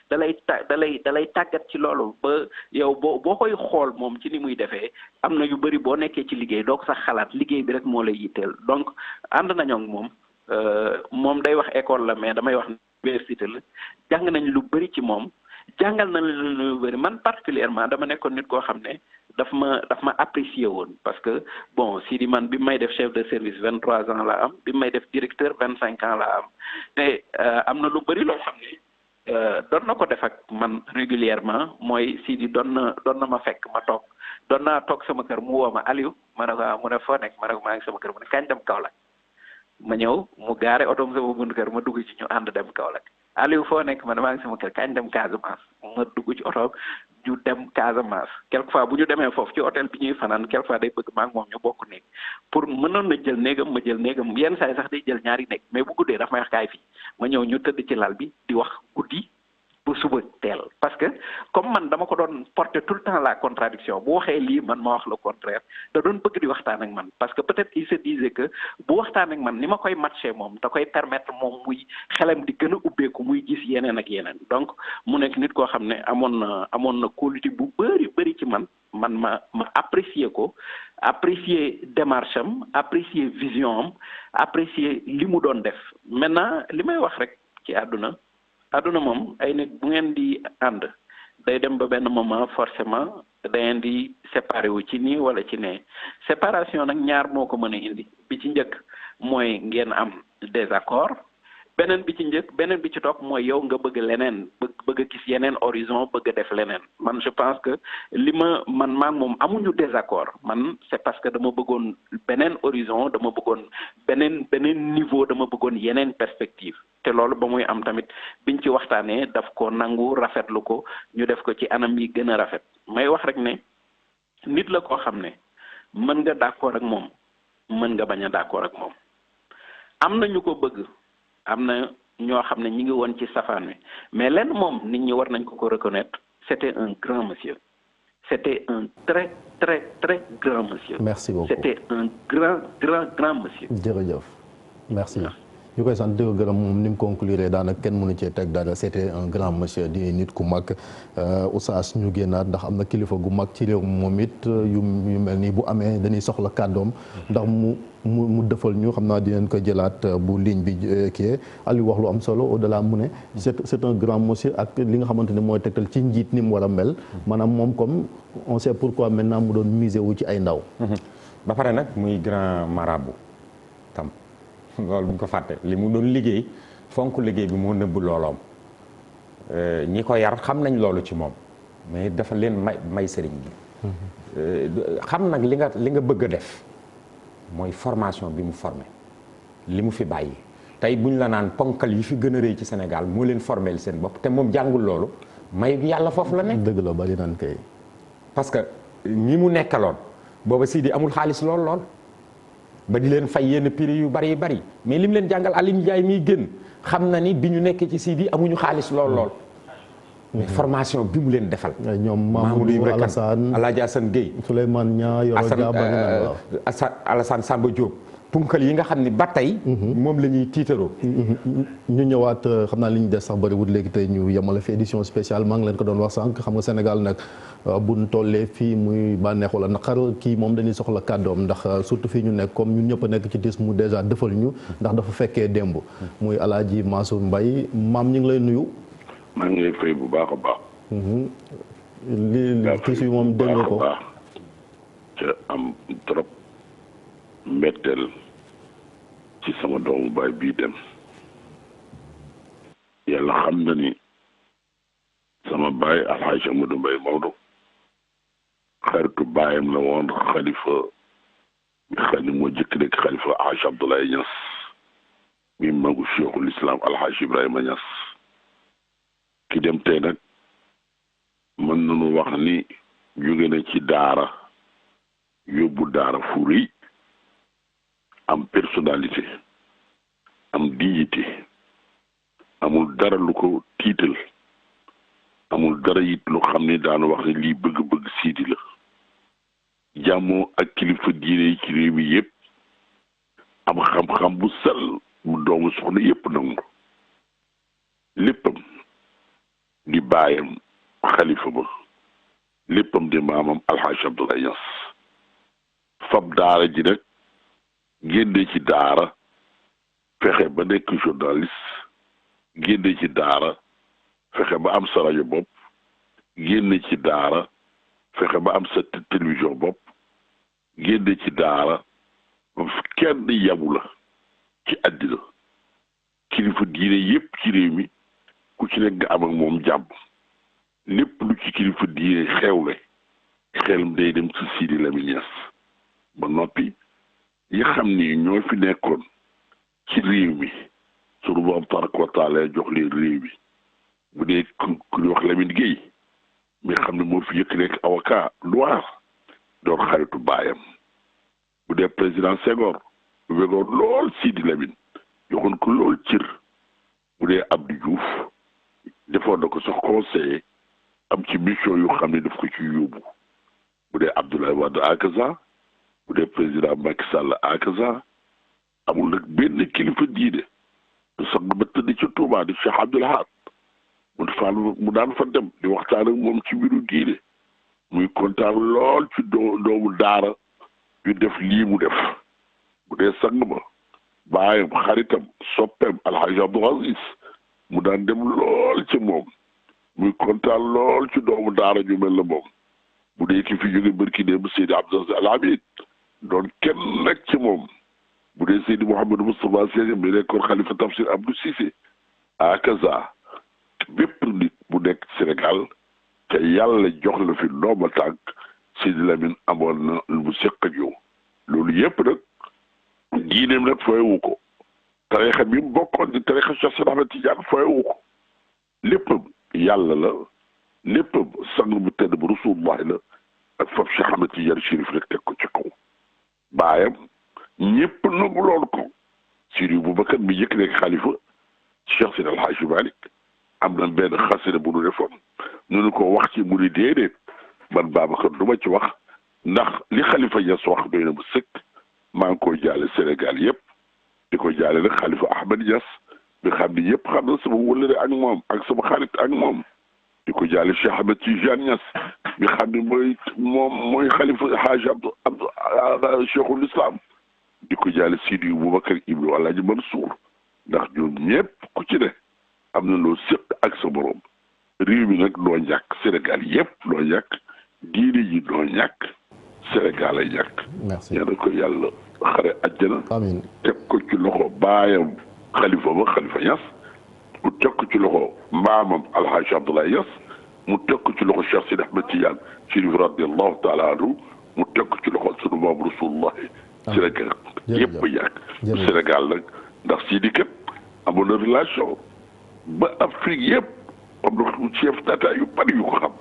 dalay tàggat ci loolu ba yow boo koy xool moom ci ni muy defee am na yu bëri boo nekkee ci liggéey doo ko sax xalaat liggéey bi rek moo lay yitteel donc ànd nañoo ak moom day wax école la mais damay wax université la jàng nañ lu bëri ci moom jàngal na lu bëri man particulièrement dama nekkoon nit koo xam ne daf ma apprécier woon parce que bon Sidy man bi may def chef de service 23 ans la am bi may def directeur 25 ans la am te am na lu bëri loo xam ne doon na ko def ak man régulièrement mooy Sidy doon na ma fekk ma toog doon naa toog sama kër mu woo ma Aliou ma ne ko mu ne foo nekk ma ne ko maa ngi sama kër mu ne kañ dem Kaolack ma ñëw mu gaare oto sama bunt kër ma dugg ci ñu ànd dem Kaolack Aliou foo nekk ma ne maa ngi sama kër kañ dem Casamance ma dugg ci oto ñu dem Casamance quelquefois bu ñu demee foofu ci hôtel bi ñuy fanaan quelquefois day bëgg maa ngi moom ñu bokk néeg pour mënoon na jël néegam ma jël néegam yenn saa yi sax day jël ñaari néeg mais bu guddee daf may wax kaay fii ma ñëw ñu tëdd ci lal bi di wax guddi bu suba teel parce que comme man dama ko doon porter tout le temps la contradiction bu waxee lii man ma wax le contraire da doon bëgg di waxtaan ak man parce que peut-être il se disait que bu waxtaan ak man ni ma koy matcher moom da koy permettre moom muy xelam di gën a ubbeeku muy gis yeneen ak yeneen donc mu nekk nit koo xam ne amoon na qualité bu bëri ci man ma apprécier ko apprécier démarche am apprécier vision am apprécier li mu doon def maintenant li may wax rek ci àdduna moom ay nit bu ngeen di ànd day dem ba benn moment forcément da ngeen di séparé wu ci nii wala ci nee séparation nag ñaar moo ko mën a indi bi ci njëkk mooy ngeen am désaccord beneen bi ci topp mooy yow nga bëgg leneen bëgg a gis yeneen horizon bëgg a def leneen man je pense que man maag moom amuñu désaccord man c'est parce que dama bëggoon beneen horizon dama bëggoon beneen niveau dama bëggoon yeneen perspective te loolu ba muy am tamit biñ ci waxtaanee daf ko nangu rafetlu ko ñu def ko ci anam yi gën a rafet may wax rek ne nit la koo xam ne mën nga d'accord ak moom mën nga bañ a d'accord ak moom am na ñu ko bëgg am na ñoo xam ne ñi ngi woon ci safaan wi mais lenn moom nit ñi war nañ ko reconnaître c'était un grand monsieur c'était un très très très grand monsieur. Merci beaucoup c'était un grand monsieur. jërëjëf merci. ñu koy sant di ko gërëm moom ni mu conclure daanaka kenn mënu cee teg dara c'était un grand monsieur di nit ku mag oustaz ñu génnaat ndax am na kilifa gu mag ci réew moom it yu mel nii bu amee dañuy soxla kàddoom ndax mu defal ñu xam naa dinañ ko jëlaat bu ligne bi kii Aliou wax lu am solo au delà mu ne c'est un grand monsieur ak li nga xamante ne mooy tegtal ci njiit ni mu war a mel maanaam moom comme on sait pourquoi maintenant mu doon miser wu ci ay ndaw. ba pare nag muy grand marabout tam. loolu bu ñu ko fàtte li mu doon liggéey fonk liggéey bi moo nëbb looloom ñi ko yar xam nañ loolu ci moom mais dafa leen may sëriñ bi xam nag li nga bëgg a def mooy formation bi mu formé li mu fi bàyyi tey buñ la naan ponkal yi fi gën a rëy ci Sénégal moo leen formé seen bopp te moom jàngul loolu may yàlla foofu la nekk. dëgg la bari naan kay. parce que ñi mu nekkaloon booba Sidy amul xaalis lool ba di leen fay yenn prix yu bari mais lim leen jàngal Aline Ndiaye miy gën xam na ni bi ñu nekk ci Sidy amuñu xaalis lool. mais formation bi mu leen defal. ñoom Mamadou Alassane Gueye Souleymane Niang Yoro Dia Alassane Samba Diop punkal yi nga xam ni ba tey moom la ñuy tiitaroo. ñu ñëwaat xam naa li ñu des sax bëriwul léegi tey ñu yemale fi édition spéciale maa ngi leen ko doon wax sànq xam nga Sénégal nag buñ tollee fii muy bànneex wala naqar kii moom dañuy soxla kàddoom ndax surtout fii ñu nekk comme ñun ñëpp a nekk ci tis mu dèjà defal ñu ndax dafa fekkee démb muy Alaaji Mansour Mbaye maam ñu ngi lay nuyu. maa ngi lay fay bu baax a baax. li tiis yi moom dégg nga ko te am trop mbetteel ci sama doomu baay bii dem yàlla xam na ni sama baay Alxaaji Amadou Mbaye Maodo xaritu baayam la woon xalifa mi xam ni moo jëkk nekk xalifa Alxaaji Abdoulaye Niass mi magu Cheikhul Islam Alxaaji Ibrahima Niass ki dem tey nag mën nañu wax ni jóge na ci daara yóbbu daara fu rëy am personnalité am dignité amul dara lu ko tiital amul dara it lu xam ne daana wax ne lii bëgg-bëgg siidi la jàmmoo ak kilifa diine yi ci réew mi yëpp am xam-xam bu sell bu doomu soxna yëpp nangu léppam di baayam xalifa ba léppam di maamam Alxaaji Abdoulaye Niass fab daara ji nag génne ci daara fexe ba nekk journaliste génne ci daara fexe ba am sa rajo bopp génne ci daara fexe ba am sa télévision bopp génne ci daara kenn yabu la ci àddina kilifa diine yépp ci réew mi ku ci nekk nga am ak moom jàmm lépp lu ci kilifa diine xewle xelam day dem ci Sidi Lamine Niass ba noppi yi xam ni ñoo fi nekkoon ci réew mi sunu borom tabaraka wa taala jox leen réew mi bu dee ku ñu wax Lamine Gueye mi xam ne moo fi yëkk nekk avocat Loire doon xaritu baayam bu dee président Senghor wegoon lool Sidi Lamine joxoon ko lool cër bu dee Abdou Diouf defoon na ko sax conseiller am ci mission yu xam ne daf ko ci yóbbu bu dee Abdoulaye Wade akaza bu dee président Macky Sall akaza amul nag benn kilifa diine du sax ba tëdd ci Touba di Cheikh Abdoul Ahad mu daan fa dem di waxtaan ak moom ci mbiru diine muy kontaan lool ci doomu daara yu def lii mu def bu dee sang ba baayam xaritam soppeem Alxaaji Abdou Aziz mu daan dem lool ci moom muy kontaan lool ci doomu daara ju mel na moom bu dee ki fi jóge barki démb Seydi Abdou Aziz Al Amine doon kenn nekk ci moom bu dee Seydi Mouhamadou Moustapha Cissé mi nekkoon xalifa Tafsir Abdou Cissé akaza bépp nit bu nekk Sénégal te yàlla jox la fi ndooma tànk Seydi Lamine amoon na lu mu seq ak yow loolu yëpp nag diineem nag fooyewu ko tarixa bi mu bokkoon di tarixa Cheikh Seydi Ahmed Tidiane fooyewu ko léppam yàlla la léppam sang bu tedd bu Rasulullah la ak fab Cheikh Ahmed Tidiane Chérif rek teg ko ci kaw baayam ñëpp nangu loon ko Seydi Boubacar mi yëkk nekk xalifa Cheikh Seydi El Hadji Malick am na benn xasida bu nu defoon ñu ko wax ci mu ni déedéet man Babacar du ma ci wax ndax li xalifa Niass wax doy na bu sëkk maa ngi koy jaale Sénégal yëpp di ko jaale nag xalifa Ahmed Niass bi xam ni yëpp xam na sama wëllëre ak moom ak sama xarit ak moom di ko jaale Cheikh Ahmed Tidiane Niass bi xam ni mooy xalifa Hadj Abdou Cheikhul Islam di ko jaale Sidi Boubacar Ibnu Alaaji Mansour ndax ñoom ñëpp ku ci ne am na loo séq ak sa borom réew mi nag doo ñàkk Sénégal yëpp doo ñàkk diine ji doo ñàkk Sénégal ay ñàkk. merci ñaan ko yàlla xare àjjana. amiin teg ko ci loxo baayam xalifa ba xalifa Niass mu teg ko ci loxo maamam Alhaji Abdoulaye Niass mu teg ko ci loxo Cheikh Sidi Ahmed Tidiane Chérif radiyallahu taala anhu mu teg ko ci loxo sunu maam Rasulullah Sénégal yëpp a ñàkk. Sénégal nag ndax Sidi kat amoon na relation. ba Afrique yëpp am na chef d'état yu bari yu ko xam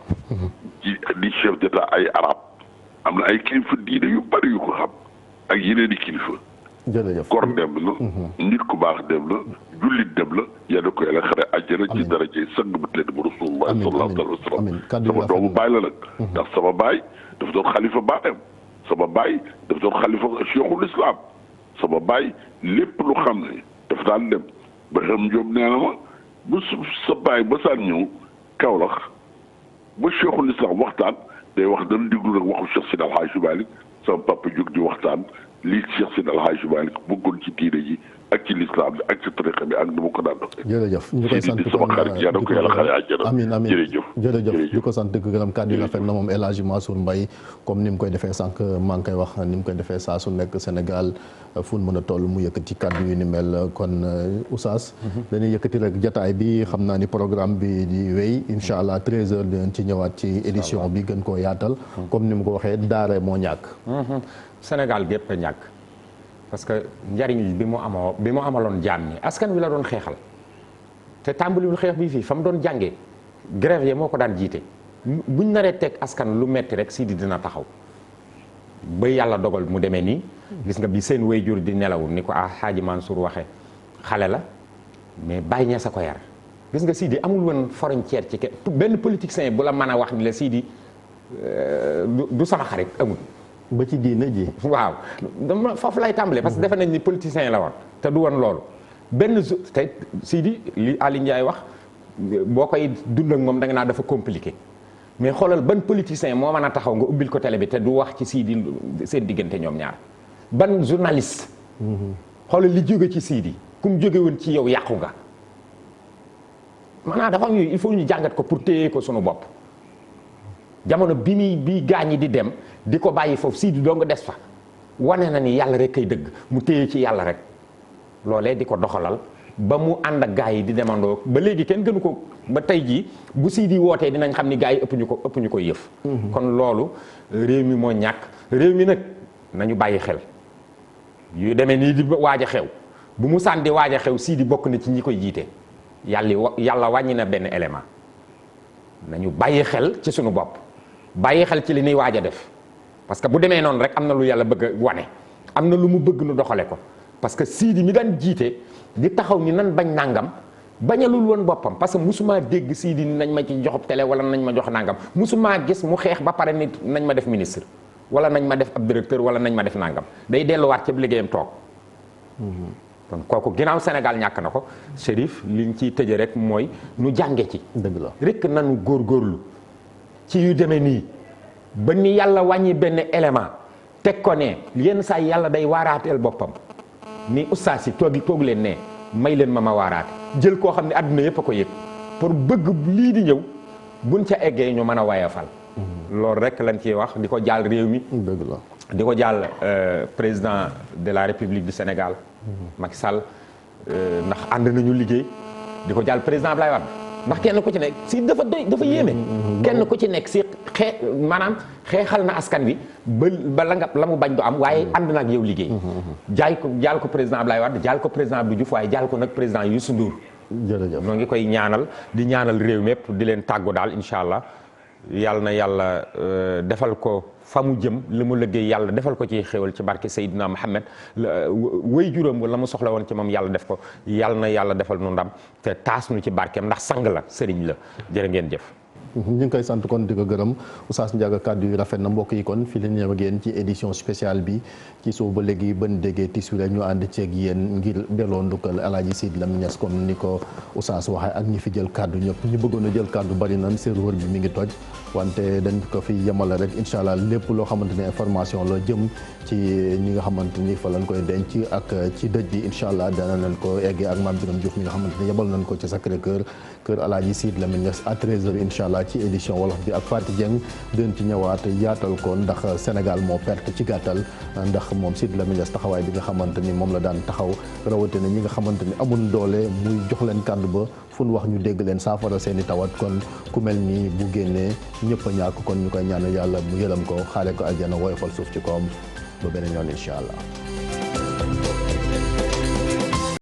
ci di chef d'état ay arab am na ay kilifa diine yu bari yu ko xam ak yeneen i kilifa jërëjëf kor dem la nit ku baax dem la jullit dem la yaa da ko yàlla xare àjjana ci daraje sang bu tedd bu Rasulullah sallallahu alayhi wa sallam sama doomu baay la nag ndax sama baay dafa doon xalifa baayam sama baay dafa doon xalifa Cheikhul Islam sama baay lépp lu xam ne dafa daan dem ba xam Diop nee na ma bu sa baay ba saan ñëw Kaolack ba Cheikhul Islam waxtaan day wax dana diglu rek waxu Cheikh Sidi Alhaji Malick sama papa jóg di waxtaan lii Cheikh Sidi Alhaji Malick bëggoon ci diine ji ak ci lislaam bi ak ci tariqa bi ak ni mu ko daan doxee. jërëjëf ñu koy sant sama xarit yàlla ko yàlla xare àjjana. amiin amiin jërëjëf di ko sant di ko gërëm kàddu yi rafet na moom El Hadji Mansour Mbaye comme ni mu koy defee sànq maa ngi koy wax ni mu koy defee saa su nekk Sénégal fu mu mën a toll mu yëkkati kàddu yu ni mel kon Oustaz dañuy yëkkati rek jataay bi xam naa ni programme bi di wéy incha allah 13h dinañ ci ñëwaat ci édition bi gën koo yaatal comme ni mu ko waxee daara moo ñàkk. Sénégal gépp a ñàkk. parce que njariñ bi mu amaloon jaam ñi askan wi la doon xeexal te tàmbaliwul xeex bi fii fa mu doon jàngee grève yi moo ko daan jiite buñ naree teg askan lu metti rek Sidi dina taxaw ba yàlla dogal mu demee nii gis nga bi seen waajur di nelaw ni ko Hadji Mansour waxee xale la mais bàyyi ñee sa ko yar gis nga Sidi amul woon frontière ci benn politicien bu la mën a wax ni la Sidi du sama xarit amul ba ci diine ji. waaw dama foofu lay tàmbalee parce que defe nañ ni politicien la woon te du woon loolu benn te Sidi li Ali Ndiaye wax boo koy dund ak moom da nga naa dafa compliqué mais xoolal ban politicien moo mën a taxaw nga ubbil ko télé bi te du wax ci Sidi seen diggante ñoom ñaar ban journaliste. xoolal li jóge ci Sidi ku mu jóge woon ci yow yàqu nga maanaam dafa am yooyu il faut ñu jàngat ko pour téye ko sunu bopp jamono bi gaañi di dem. di ko bàyyi foofu Sidi doo nga des fa wane na ni yàlla rek kay dëgg mu téye ci yàlla rek loolee di ko doxalal ba mu ànd ak gaa yi di demandoo ba léegi kenn gënu ko ba tey jii bu Sidi wootee dinañ xam ni gaa yi ëpp ñu ko yëf. kon loolu réew mi moo ñàkk réew mi nag nañu bàyyi xel yu demee nii di waaj a xew bu mu sànni di waaj a xew Sidi bokk na ci ñi koy jiite yàlla wàññi na benn élément nañu bàyyi xel ci sunu bopp bàyyi xel ci li ñuy waaj a def. parce que bu demee noonu rek am na lu yàlla bëgg a wane am na lu mu bëgg nu doxale ko parce que Sidi mi daan jiite di taxaw ni nan bañ nangam bañalul woon boppam parce que musuma dégg Sidi ni nañ ma ci jox télé wala nañ ma jox nangam musuma gis mu xeex ba pare nit nañ ma def ministre wala nañ ma def ab directeur wala nañ ma def nangam day delluwaat ci liggéeyam toog. kon kooku ginnaaw Sénégal ñàkk na ko Chérif liñ ciy tëje rek mooy nu jànge ci. dëgg la rek nanu góorgóorlu ci yu demee nii. ba ni yàlla wàññi benn élément teg ko ne yenn saa yàlla day waaraateel boppam ni ustaas yi toog leen ne may leen ma waaraate jël koo xam ne àdduna yëpp a ko yëg pour bëgg lii di ñëw buñ ca eggee ñu mën a wayafal loolu rek lañ ciy wax di ko jaal réew mi. dëgg la di ko jaal président de la République du Sénégal Macky Sall ndax ànd nañu liggéey di ko jaal président Abdoulaye Wade ndax kenn ku ci nekk si dafa yéeme. kenn ku ci nekk si maanaam xeexal na askan wi ba la mu bañ du am waaye ànd na ak yow liggéey. jaal ko président Abdoulaye Wade jaal ko président Abdou Diouf waaye jaal ko nag président Youssou Ndour. jërëjëf ñoo ngi koy ñaanal di ñaanal réew mépp di leen tàggu daal incha allah yàlla na yàlla defal ko fa mu jëm li mu liggéey yàlla defal ko ci xéwal ci barke Seydina Mohamed way juróom la mu soxla woon ci moom yàlla def ko yàlla na yàlla defal nu ndam te taas nu ci barkeem ndax sang la sëriñ la jërë ngeen jëf. ñu ngi koy sant kon di ko gërëm Oustaz Ndiaga kàddu yu rafet na mbokk yi kon fii la ñëw ak yéen ci édition spéciale bi ci suuf ba léegi ban déggee tissu rek ñu ànd ceeg yéen ngir delloo ndukkal El Hadji Sidy Lamine Niass comme ni ko Oustaz waxee ak ñi fi jël kàddu ñëpp ñu bëggoon a jël kàddu bari nan serveur bi mi ngi toj wante dañ ko fi yemale rek incha allah lépp loo xamante ne information la jëm ci ñi nga xamante ni fa lañ koy denc ak ci dëj bi incha allah dana nañ ko eggee ak Mame Birame Diouf mi nga xamante ne yebal nañ ko ci Sacré-Cœur kër El Hadji Sidy Lamine Niass à 13h incha allah ci édition wolof bi ak Fatou Dieng dën ci ñëwaat yaatal ko ndax Sénégal moo perte ci gàttal ndax moom Sidy Lamine Niass taxawaay bi nga xamante ni moom la daan taxaw rawatina ñi nga xamante ni amul doole muy jox leen kàddu ba fu nu wax ñu dégg leen saafara seeni tawat kon ku mel ni bu génnee ñëpp a ñàkk kon ñu koy ñaanal yàlla mu yërëm ko xaare ko aljana woyofal suuf ci koom ba beneen yoon incha allah.